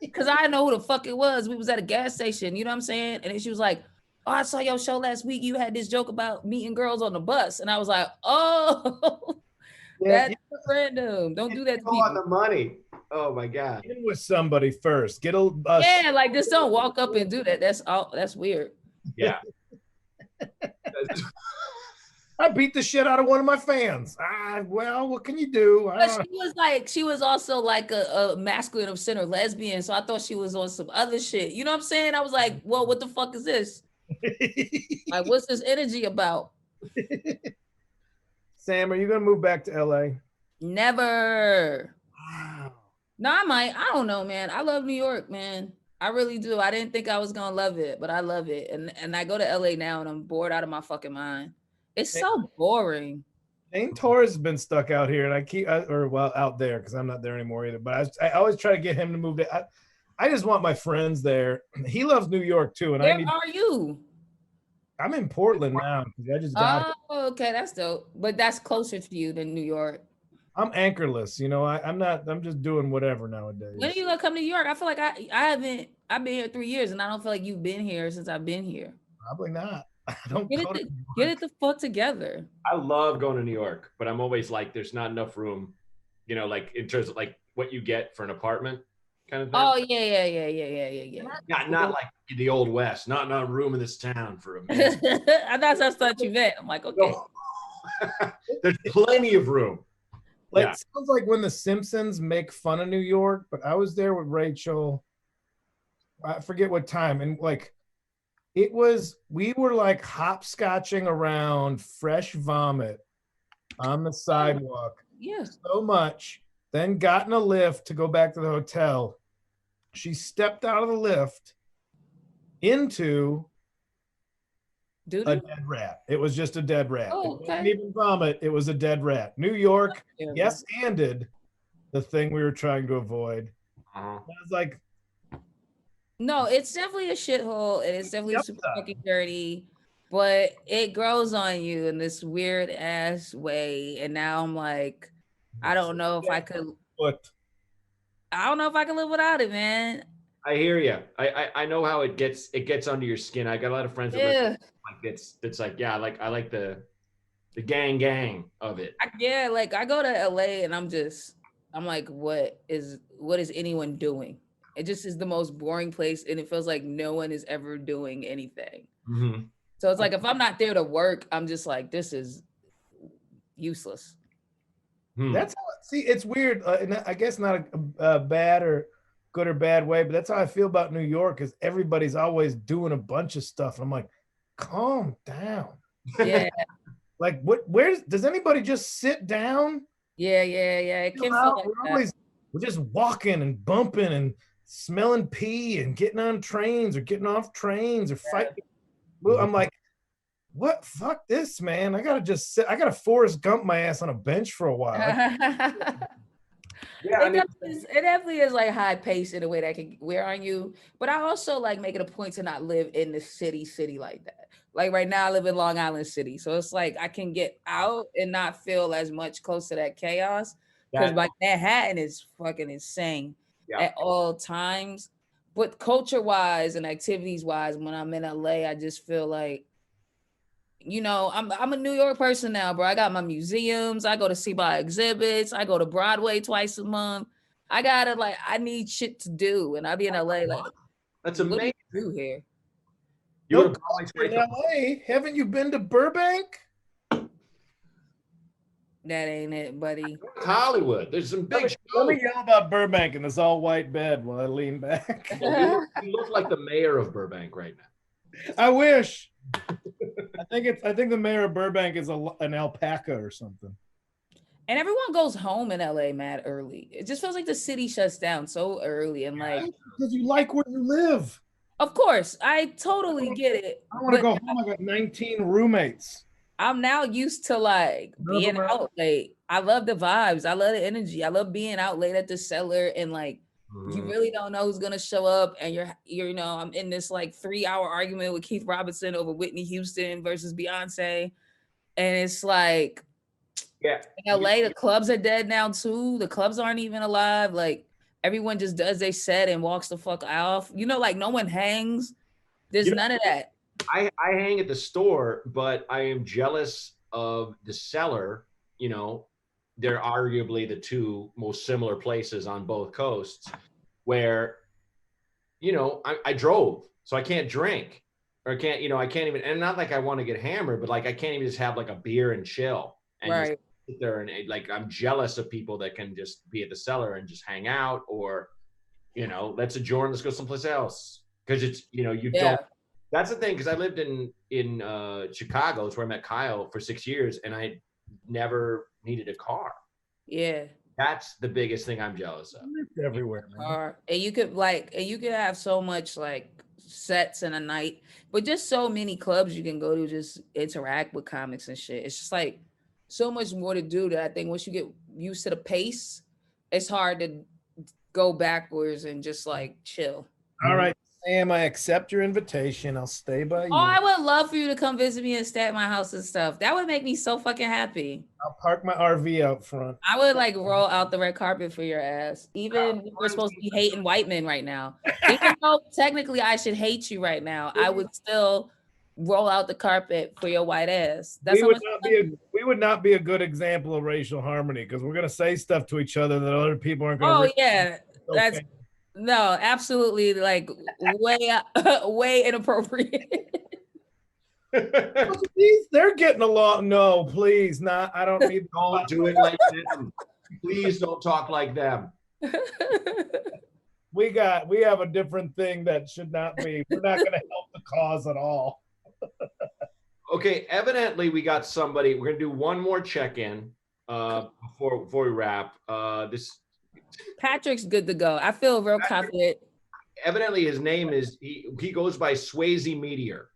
Because I didn't know who the fuck it was. We was at a gas station, you know what I'm saying? And then she was like, "Oh, I saw your show last week. You had this joke about meeting girls on the bus." And I was like, "Oh, Yeah, that's random. Don't do that to Go on people." the money. Oh my god. get in with somebody first. Get a Yeah, like just don't walk up and do that. That's weird. Yeah. I beat the shit out of one of my fans. Well, what can you do? I But don't know. she was also like a masculine of center lesbian. So I thought she was on some other shit. You know what I'm saying? I was like, well, what the fuck is this? Like, what's this energy about? Sam, are you gonna move back to LA? Never. Wow. No, I might. I don't know, man. I love New York, man. I really do. I didn't think I was gonna love it, but I love it. And I go to LA now and I'm bored out of my fucking mind. It's so boring. Shane Torres has been stuck out here, and I keep, out there because I'm not there anymore either. But I always try to get him to move to. I just want my friends there. He loves New York too, and Where are you? I'm in Portland now because I just got. Oh, okay, that's dope. But that's closer to you than New York. I'm anchorless, you know. I'm not. I'm just doing whatever nowadays. When are you gonna come to New York? I feel like I haven't. I've been here 3 years, and I don't feel like you've been here since I've been here. Probably not. I don't Get it the fuck together. I love going to New York, but I'm always like, there's not enough room, you know, like in terms of like what you get for an apartment kind of thing. Oh yeah. Not like the old West, not enough room in this town for a man. That's what I thought you meant. I'm like, okay. There's plenty of room. Like, it sounds like when the Simpsons make fun of New York, but I was there with Rachel. I forget what time, and like we were like hopscotching around fresh vomit on the sidewalk. Yeah. So much. Then got in a lift to go back to the hotel. She stepped out of the lift into a dead rat. It was just a dead rat. Oh, It wasn't even vomit. It was a dead rat. New York, yes, handed the thing we were trying to avoid. I was like, no, it's definitely a shithole, and it's definitely super fucking dirty, but it grows on you in this weird ass way. And now I'm like, I don't know if I could. I don't know if I can live without it, man. I hear you. I know how it gets under your skin. I got a lot of friends that live like it's like, yeah, I like the gang of it. Like I go to LA and I'm like, what is anyone doing? It just is the most boring place, and it feels like no one is ever doing anything. Mm-hmm. So it's like if I'm not there to work, I'm just like, this is useless. That's how. See, it's weird. And I guess not a bad or good or bad way, but that's how I feel about New York. Is everybody's always doing a bunch of stuff. I'm like, calm down. Yeah. Like, where does anybody just sit down? Yeah. It can feel like we're just walking and bumping and smelling pee and getting on trains or getting off trains or fighting. I'm like, what? Fuck this, man. I gotta just sit. I gotta Forrest Gump my ass on a bench for a while. It definitely is like high pace in a way that can wear on you. But I also like make it a point to not live in the city like that. Like right now I live in Long Island City. So it's like I can get out and not feel as much close to that chaos. Because like Manhattan is fucking insane at all times. But culture-wise and activities-wise, when I'm in LA, I just feel like, you know, I'm a New York person now, bro. I got my museums. I go to see my exhibits. I go to Broadway twice a month. I need shit to do. And I be in LA like, that's amazing. What do you do here? You're in LA. Haven't you been to Burbank? That ain't it, buddy. Hollywood. There's some big shows. Let me yell about Burbank in this all-white bed while I lean back. You look like the mayor of Burbank right now. I wish. I think the mayor of Burbank is an alpaca or something. And everyone goes home in LA mad early. It just feels like the city shuts down so early, and like because you like where you live. Of course, I totally get it. I want to go home. I got 19 roommates. I'm now used to like being out late. I love the vibes. I love the energy. I love being out late at the cellar, and like you really don't know who's gonna show up. And you're you know, I'm in this like 3-hour argument with Keith Robinson over Whitney Houston versus Beyonce, and it's like, in LA, the clubs are dead now too. The clubs aren't even alive. Like everyone just does their set and walks the fuck off. You know, like no one hangs. There's none of that. I hang at the store, but I am jealous of the cellar. You know, they're arguably the two most similar places on both coasts where, you know, I drove, so I can't drink or I can't even, and not like I want to get hammered, but like I can't even just have like a beer and chill and just sit there and like I'm jealous of people that can just be at the cellar and just hang out or, you know, let's adjourn, let's go someplace else. Because it's, you know, you don't. That's the thing, because I lived in Chicago. It's where I met Kyle for 6 years, and I never needed a car. Yeah. That's the biggest thing I'm jealous of. It's everywhere, man. And you could have so much like sets in a night, but just so many clubs you can go to just interact with comics and shit. It's just like so much more to do that I think once you get used to the pace, it's hard to go backwards and just like chill. All right, Sam, I accept your invitation. I'll stay by you. Oh, I would love for you to come visit me and stay at my house and stuff. That would make me so fucking happy. I'll park my RV out front. I would like roll out the red carpet for your ass. Even if we're supposed to be hating white men right now. Even though technically I should hate you right now, I would still roll out the carpet for your white ass. That's We how would, much not be a, we would not be a good example of racial harmony because we're going to say stuff to each other that other people aren't going to. Oh yeah, that's no, absolutely like way inappropriate. They're getting along. No, please, not. I don't need. Don't do it like them. Please don't talk like them. We have a different thing that should not be. We're not going to help the cause at all. Okay, evidently we got somebody. We're gonna do one more check-in before we wrap. This Patrick's good to go. I feel real confident. Evidently his name is he goes by Swayze Meteor.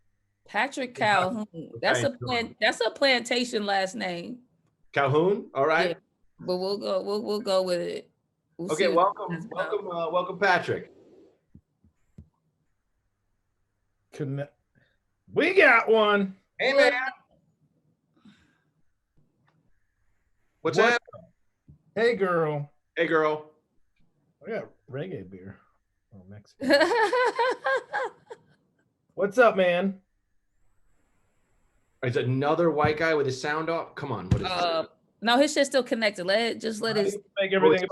Patrick Calhoun. That's a plantation last name. Calhoun. All right. Yeah, but we'll go with it. We'll Okay, welcome, Patrick. We got one. Hey man. What's up? Hey girl. Hey girl. I got reggae beer. Oh, Mexican. What's up, man? Is another white guy with his sound off? Come on, what is this? No, his shit's still connected. Let his make everything.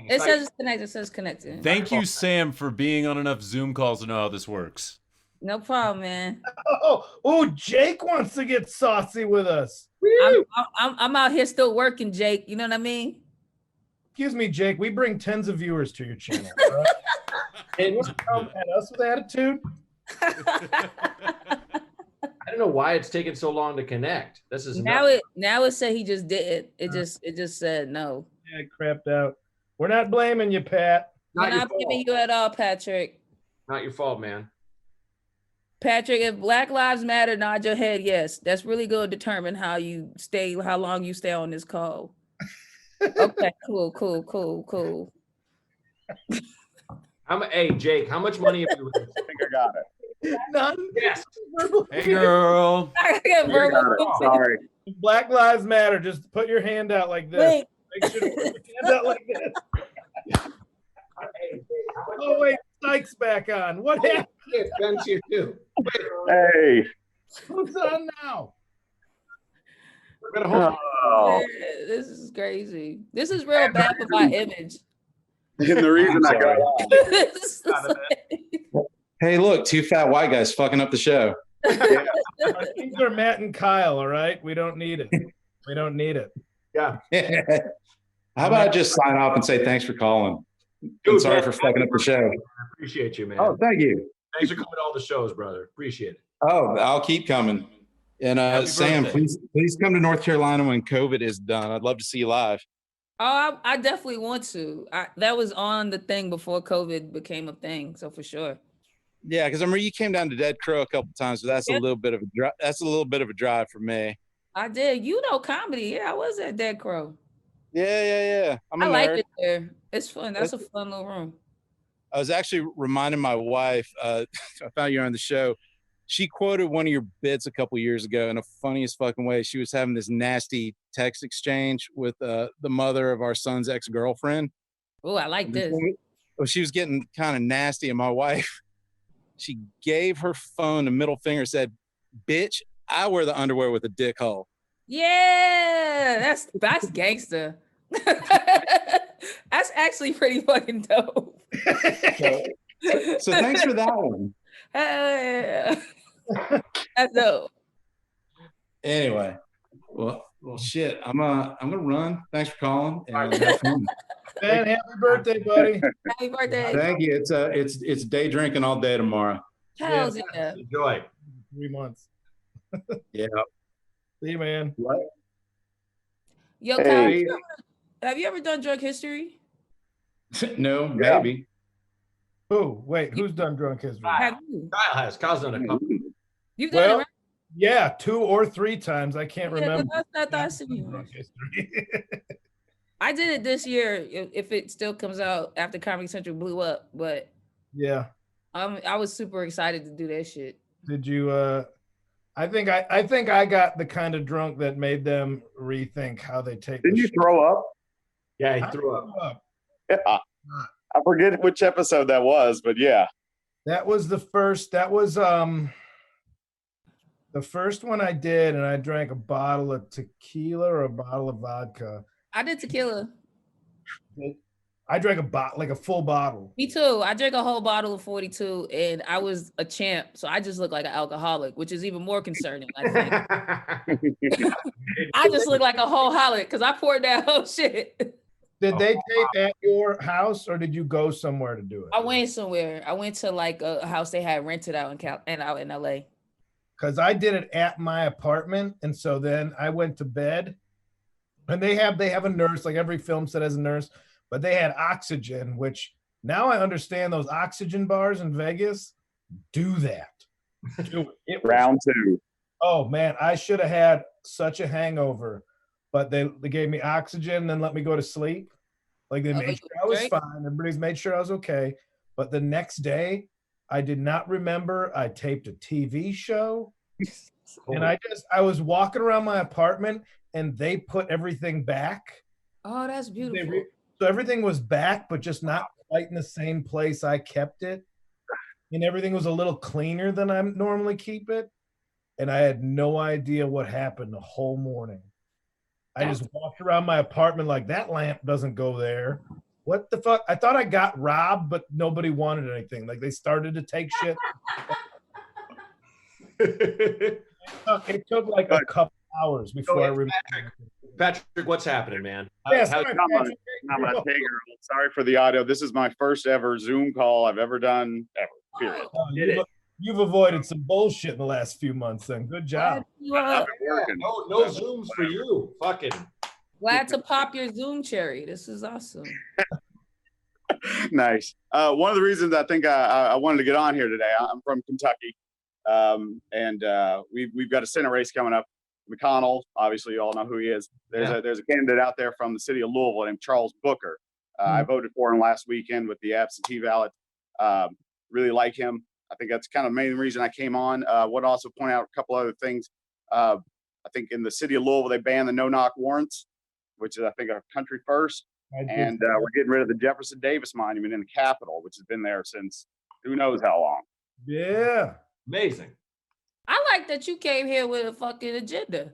It says it's connected. It says connected. Thank you, Sam, for being on enough Zoom calls to know how this works. No problem, man. Oh, Jake wants to get saucy with us. I'm out here still working, Jake. You know what I mean? Excuse me, Jake. We bring tens of viewers to your channel. Right? And you come at us with attitude. I don't know why it's taking so long to connect. This is now it said he just did it. It just said no. Yeah, it crapped out. We're not blaming you, Pat. We're not blaming you at all, Patrick. Not your fault, man. Patrick, if Black Lives Matter, nod your head yes. That's really going to determine how long you stay on this call. Okay, cool. Hey, Jake, how much money have you raised? I think I got it. None. Yes. Hey, girl. I got verbal. Sorry. Black Lives Matter. Just put your hand out like this. Wait. Make sure to put your hand out like this. Oh wait, Stike's back on. What happened? Ben's here too. Hey. Who's on now? We're gonna hope. Oh. This is crazy. This is real bad for my image. And the reason I got on. Hey, look, two fat white guys fucking up the show. These are Matt and Kyle, all right? We don't need it. We don't need it. Yeah. How about I just sign off and say thanks for calling? And sorry for fucking up the show. I appreciate you, man. Oh, thank you. Thanks for coming to all the shows, brother. Appreciate it. Oh, I'll keep coming. And Sam, please come to North Carolina when COVID is done. I'd love to see you live. Oh, I definitely want to. That was on the thing before COVID became a thing, so for sure. Yeah, because I remember you came down to Dead Crow a couple times, but that's a little bit of a drive for me. I did. You know, comedy. Yeah, I was at Dead Crow. Yeah. I like it there. It's fun. That's a fun little room. I was actually reminding my wife. I found you on the show. She quoted one of your bits a couple years ago in the funniest fucking way. She was having this nasty text exchange with the mother of our son's ex-girlfriend. Oh, I like this. Well, she was getting kind of nasty, and my wife, she gave her phone a middle finger, said, "Bitch, I wear the underwear with a dick hole." Yeah, that's gangster. That's actually pretty fucking dope. So thanks for that one. That's dope. Anyway, well, shit. I'm gonna run. Thanks for calling. And have fun. Ben, happy birthday, buddy. Happy birthday. Thank you. It's day drinking all day tomorrow. Hell's yeah. Enjoy. 3 months. Yeah. See you, man. What? Yo, Hey. Have you ever done drunk history? No, maybe. Who? Wait, who's done drunk history? Have you? Kyle has. Kyle's done a couple. You've done it, Well, right? yeah, 2 or 3 times. I can't Yeah, 'cause remember. that's I seen you. Drunk history. I did it this year. If it still comes out after Comedy Central blew up, but Yeah. I was super excited to do that shit. Did you? I think I got the kind of drunk that made them rethink how they take. Didn't the you shit. throw up? Yeah, he I threw up. Yeah. I forget which episode that was, but yeah. That was the first. That was the first one I did, and I drank a bottle of tequila or a bottle of vodka. I did tequila. I drank a bottle, like a full bottle. Me too. I drank a whole bottle of 42 and I was a champ. So I just look like an alcoholic, which is even more concerning, I think. I just look like a whole holic because I poured that whole shit. Did they tape at your house, or did you go somewhere to do it? I went somewhere. I went to like a house they had rented out out in LA. Because I did it at my apartment, and so then I went to bed, and they have a nurse, like every film set has a nurse, but they had oxygen, which now I understand those oxygen bars in Vegas do that. Do it. It was- Round 2. oh man, I should have had such a hangover, but they gave me oxygen, then let me go to sleep. Like they made sure I was fine. Everybody's made sure I was okay. But the next day, I did not remember I taped a TV show. And I was walking around my apartment and they put everything back. Oh, that's beautiful. So everything was back, but just not quite in the same place I kept it. And everything was a little cleaner than I normally keep it. And I had no idea what happened the whole morning. I just walked around my apartment like, that lamp doesn't go there. What the fuck? I thought I got robbed, but nobody wanted anything. Like they started to take shit. It took like a couple hours before I remember. Patrick, what's happening, man? Yes, I'm a Tay girl. Sorry for the audio. This is my first ever Zoom call I've ever done, ever. Period. You've avoided some bullshit in the last few months, then. Good job. I've been working. No Zooms for you. Fucking. Glad to pop your Zoom cherry. This is awesome. Nice. One of the reasons I think I wanted to get on here today, I'm from Kentucky, and we've got a Senate race coming up. McConnell, obviously, you all know who he is. There's a candidate out there from the city of Louisville named Charles Booker. I voted for him last weekend with the absentee ballot. Really like him. I think that's kind of the main reason I came on. Would also point out a couple other things. I think in the city of Louisville, they banned the no-knock warrants, which is, I think, a country first. And we're getting rid of the Jefferson Davis Monument in the Capitol, which has been there since who knows how long. Yeah. Amazing. I like that you came here with a fucking agenda.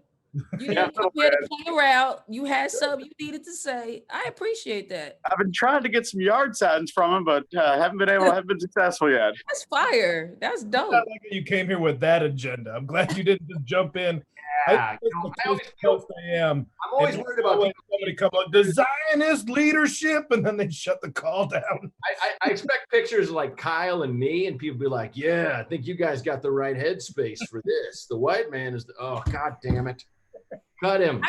You Yeah, didn't come here to play around. You had something you needed to say. I appreciate that. I've been trying to get some yard signs from him, but haven't been successful yet. That's fire. That's dope. Not like you came here with that agenda. I'm glad you didn't just jump in. Yeah, I'm always worried about when somebody come on the Zionist leadership, and then they shut the call down. I expect pictures like Kyle and me, and people be like, "Yeah, I think you guys got the right headspace for this. The white man is oh god damn it, cut him."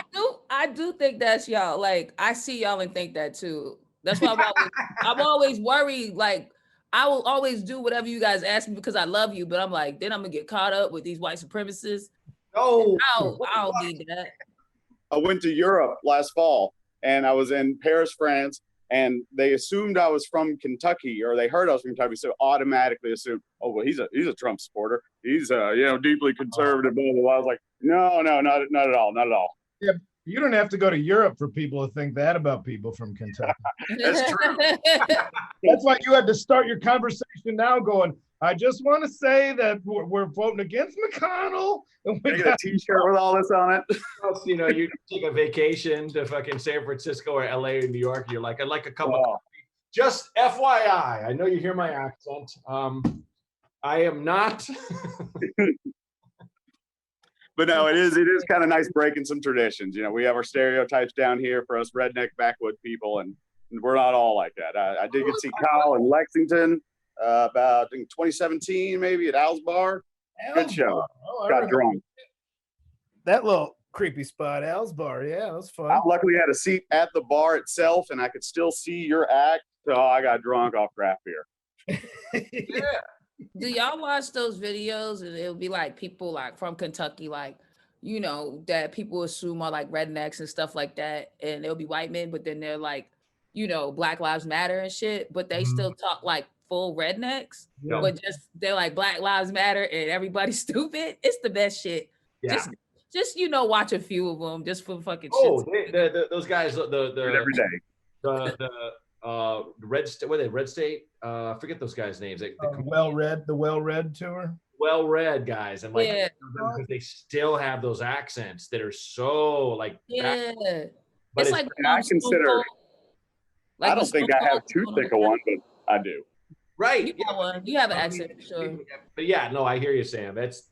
I do think that's y'all. Like I see y'all and think that too. That's why I'm always worried. Like I will always do whatever you guys ask me because I love you, but I'm like, then I'm gonna get caught up with these white supremacists. Oh, I don't need that. I went to Europe last fall, and I was in Paris, France, and they assumed I was from Kentucky, or they heard I was from Kentucky, so automatically assumed, oh well, he's a Trump supporter. He's deeply conservative. Blah, blah, blah. I was like, no, not at all, not at all. Yeah, you don't have to go to Europe for people to think that about people from Kentucky. That's true. That's why you had to start your conversation now going, I just want to say that we're voting against McConnell. And we got a T-shirt with all this on it. You know, you take a vacation to fucking San Francisco or LA or New York. You're like, I'd like a cup of coffee. Just FYI, I know you hear my accent. I am not. But no, it is kind of nice breaking some traditions. You know, we have our stereotypes down here for us redneck backwood people, and we're not all like that. I did get to see Kyle in Lexington about in 2017, maybe at Al's Bar. Good show. Oh, got drunk. That little creepy spot, Al's bar. Yeah, that was fun. I luckily had a seat at the bar itself, and I could still see your act. So I got drunk off craft beer. Do y'all watch those videos and it'll be like people like from Kentucky, like, you know, that people assume are like rednecks and stuff like that, and it'll be white men, but then they're like, you know, Black Lives Matter and shit, but they still talk like full rednecks, Yeah. but just they're like Black Lives Matter and everybody's stupid. It's the best shit. Yeah. Just you know, watch a few of them just for fucking Oh, shit. Do those guys, it every day. the Red State, what are they? Red State? I forget those guys' names. the Well Read tour. Well-read guys, and like Yeah. because they still have those accents that are so like. Yeah. But It's like I consider. like I don't think I have too thick a one, but I do. Right. You got one. You have an accent for sure. But yeah, no, I hear you, Sam. It's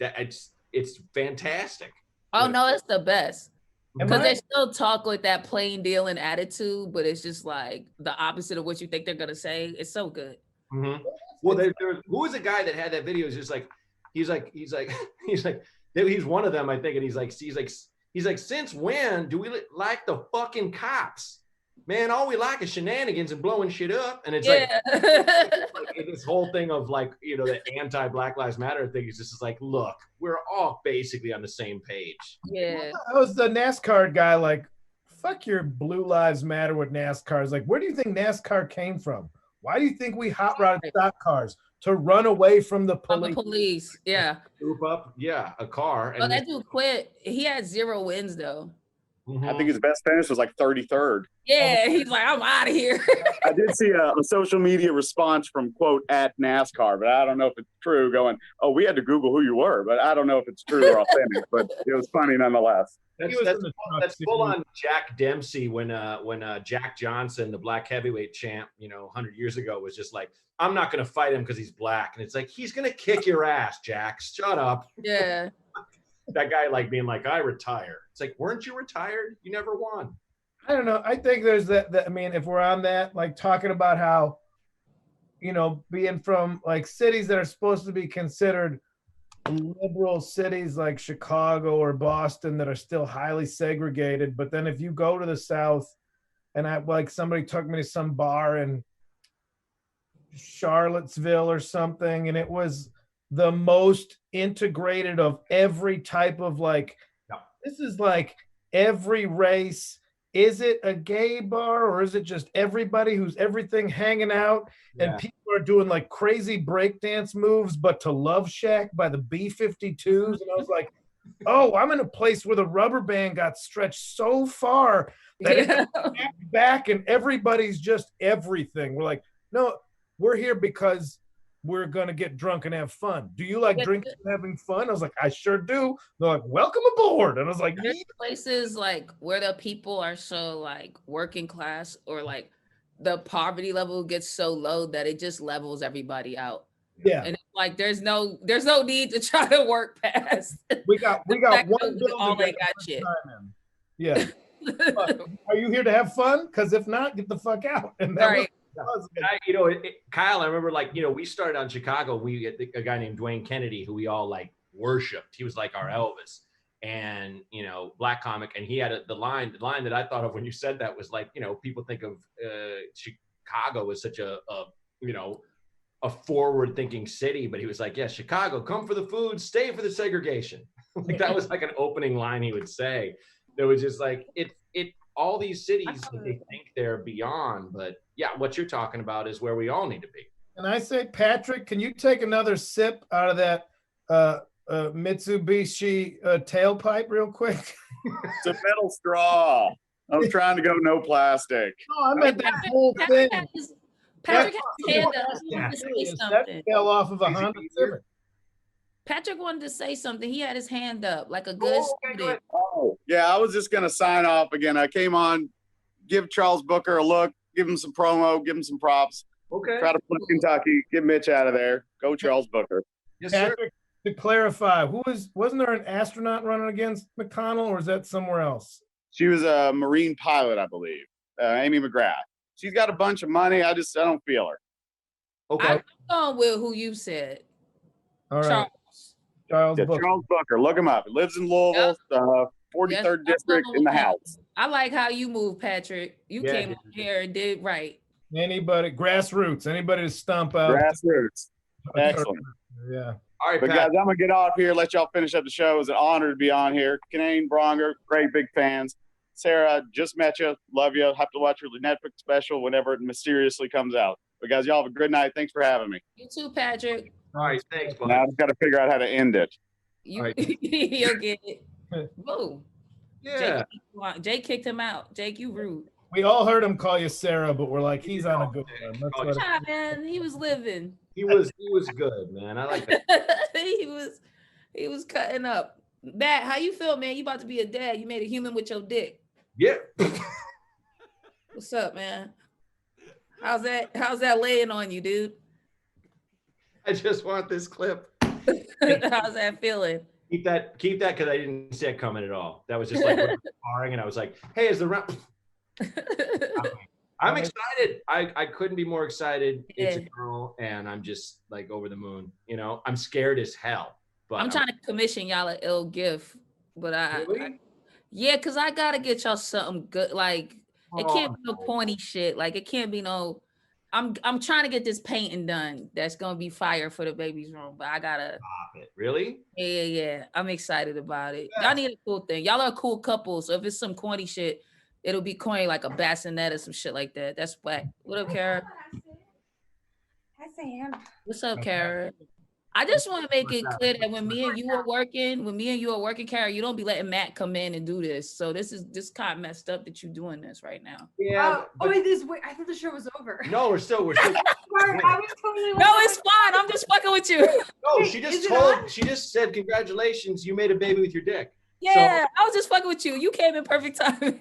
fantastic. Oh no, it's the best. Am Because I- they still talk with that plain deal and attitude, but it's just like the opposite of what you think they're gonna say. It's so good. Mm-hmm. Well, who was the guy that had that video? He's just like, he's one of them, I think, and he's like, since when do we like the fucking cops? Man, all we like is shenanigans and blowing shit up, and it's like this whole thing of like, you know, the anti-Black Lives Matter thing is just like, look, we're all basically on the same page. Yeah. I was the NASCAR guy, like, fuck your Blue Lives Matter with NASCAR. It's like, where do you think NASCAR came from? Why do you think we hot rodded stock cars? To run away from the From police. the police, yeah. Scoop up, yeah, a car. Oh, that dude quit. He had 0 wins though. I think his best finish was like 33rd. Yeah, he's like, I'm out of here. I did see a social media response from quote at NASCAR, but I don't know if it's true. Going, oh, we had to Google who you were, but I don't know if it's true or authentic. But it was funny nonetheless. That's full on Jack Dempsey when Jack Johnson, the black heavyweight champ, 100 years ago, was just like, I'm not going to fight him because he's black, and it's like, he's going to kick your ass, Jack. Shut up. Yeah. That guy like being like, I retire. It's like, weren't you retired? You never won. I don't know. I think there's that. I mean, if we're on that, like talking about how, being from like cities that are supposed to be considered liberal cities like Chicago or Boston that are still highly segregated. But then if you go to the South, and somebody took me to some bar in Charlottesville or something, and it was the most integrated of every type of this is like every race. Is it a gay bar or is it just everybody who's everything hanging out? Yeah. And people are doing like crazy breakdance moves, but to Love Shack by the B-52s. And I was like, oh, I'm in a place where the rubber band got stretched so far that it's back and everybody's just everything. We're like, no, we're here because we're going to get drunk and have fun. Do you like drinking and having fun? I was like, I sure do. They're like, welcome aboard. And I was like, there's places like where the people are so like working class or like the poverty level gets so low that it just levels everybody out. Yeah. And it's like, there's no need to try to work past. We got one all building they got shit. Yeah. Are you here to have fun? Because if not, get the fuck out. And that Right. Kyle, I remember we started on Chicago. We had a guy named Dwayne Kennedy who we all like worshipped. He was like our Elvis, and black comic. And he had the line that I thought of when you said that was like, people think of Chicago as such a forward thinking city, but he was like, yeah, Chicago, come for the food, stay for the segregation. Like that was like an opening line he would say. That was just like it. All these cities that they think they're beyond, but yeah, what you're talking about is where we all need to be. And I say, Patrick, can you take another sip out of that Mitsubishi tailpipe real quick? It's a metal straw. I was trying to go no plastic. No, I meant that whole thing. Patrick had his hand up. He wanted to say That something. fell off of a Honda Civic. Patrick wanted to say something. He had his hand up like a good student. Oh, yeah, I was just going to sign off again. I came on, give Charles Booker a look, give him some promo, give him some props. Okay. Try to flip Kentucky, get Mitch out of there. Go Charles Booker. Yes, sir. Patrick, to clarify, wasn't there an astronaut running against McConnell, or is that somewhere else? She was a Marine pilot, I believe, Amy McGrath. She's got a bunch of money. I don't feel her. Okay. I'm going with who you said. All right. Charles. Charles Yeah, Booker. Charles Booker. Look him up. He lives in Louisville. 43rd Yes, district in the house. I like how you move, Patrick. You Yeah, came up here and did right. Anybody, grassroots, anybody to stomp out. Grassroots. Excellent. Yeah. All right, But Pat. guys, I'm gonna get off here. Let y'all finish up the show. It was an honor to be on here. Kinane, Braunger, great big fans. Sarah, just met you. Love you. Have to watch your Netflix special whenever it mysteriously comes out. But guys, y'all have a good night. Thanks for having me. You too, Patrick. All right, thanks, bud. Now I've got to figure out how to end it. You, All right. you'll get it. Whoa. Yeah. Jake kicked him out. Jake, you rude. We all heard him call you Sarah, but we're like, he's on a good one. Let's let Nah, man, he was living. He was good, man. I like that. he was cutting up. Matt, how you feel, man? You about to be a dad. You made a human with your dick. Yeah. What's up, man? How's that laying on you, dude? I just want this clip. How's that feeling? Keep that because I didn't see it coming at all. That was just like sparring, and I was like, "Hey, is the round?" I'm excited. I couldn't be more excited. It's a girl, and I'm just like over the moon. You know, I'm scared as hell. But I'm trying to commission y'all an ill gift, but Really? yeah, cause I gotta get y'all something good. Like it can't be no pointy shit. Like it can't be no. I'm trying to get this painting done. That's gonna be fire for the baby's room, but I gotta. Stop it. Really? Yeah. I'm excited about it. Y'all need a cool thing. Y'all are a cool couple, so if it's some corny shit, it'll be corny like a bassinet or some shit like that. That's whack. What up, Kara? Hi, Sam. What's up, Kara? I just want to make it clear that when me and you are working, Kara, you don't be letting Matt come in and do this. So this kind of messed up that you're doing this right now. Yeah. Wait, I thought the show was over. No, we're still. Sorry, I was totally No, it's fine. I'm just fucking with you. No, she just said congratulations. You made a baby with your dick. Yeah, I was just fucking with you. You came in perfect timing. How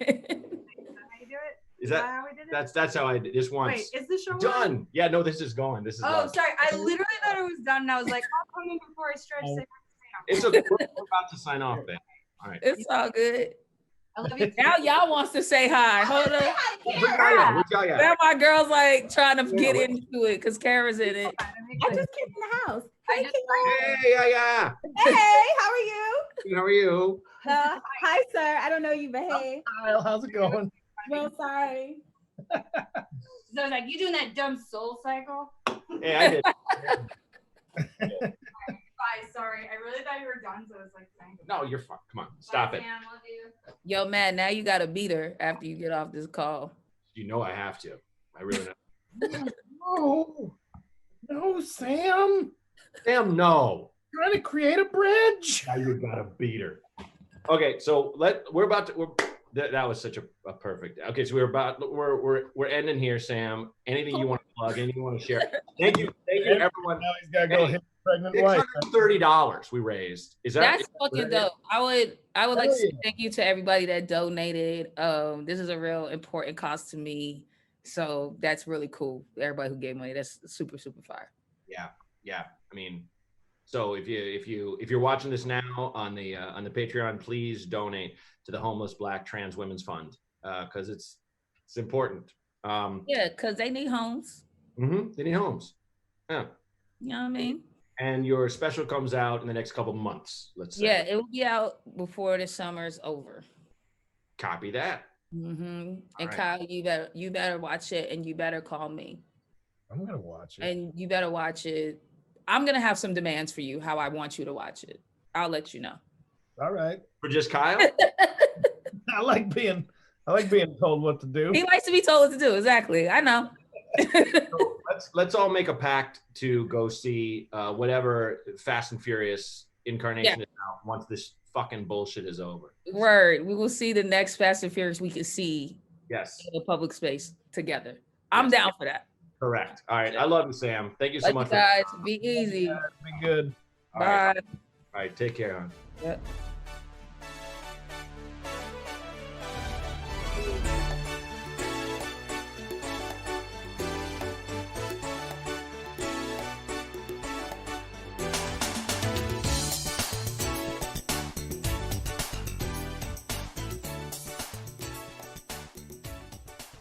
you do it? Is that how we did it? that's how I did this once. Wait, is the show Done? on? Yeah, no, this is going. This is Oh, live. sorry. I literally thought it was done, and I was like, I'll come in before I stretch. Say It's okay. We're about to sign off, man. All right. It's all good. I love you. Now y'all wants to say hi. Hold up. Where's Yaya? Now my girl's like trying to get into it because Kara's in it. I just came in the house. I just Hey, Yaya. Hey, how are you? How are you? Hi, sir. I don't know you, but hey. Kyle, how's it going? Well, sorry. So I was like, you doing that dumb soul cycle? Hey, I did. Bye, sorry. I really thought you were done, so I was like, thank you. No, you're fine. Come on, stop Bye, it. Sam, love you. Yo, man, now you got to beat her after you get off this call. You know I have to. I really know. No, Sam. Sam, no. Trying to create a bridge. Now you gotta beat her. Okay, so that was such a perfect. Okay, so we're ending here, Sam. Anything you want to plug? Anything you want to share? Thank you, everyone. Now he's gotta go hit the pregnant wife. $630 we raised. Is that? That's fucking dope. I would like to say thank you to everybody that donated. This is a real important cause to me. So that's really cool. Everybody who gave money, that's super, super fire. Yeah. I mean, so if you're watching this now on the Patreon, please donate to the Homeless Black Trans Women's Fund because it's important. Yeah, because they need homes. They need homes. Yeah. You know what I mean? And your special comes out in the next couple months. Let's say. Yeah, it will be out before the summer's over. Copy that. And right. Kyle, you better watch it, and you better call me. I'm gonna watch it. And you better watch it. I'm gonna have some demands for you. How I want you to watch it. I'll let you know. All right. For just Kyle. I like being told what to do. He likes to be told what to do. Exactly. I know. So let's all make a pact to go see whatever Fast and Furious incarnation is out once this fucking bullshit is over. Word. We will see the next Fast and Furious we can see. Yes. In a public space together. I'm down for that. Correct. All right. I love you, Sam. Thank you so much. You guys. Be easy. Be good. Bye. All right. Take care, hon. Yep.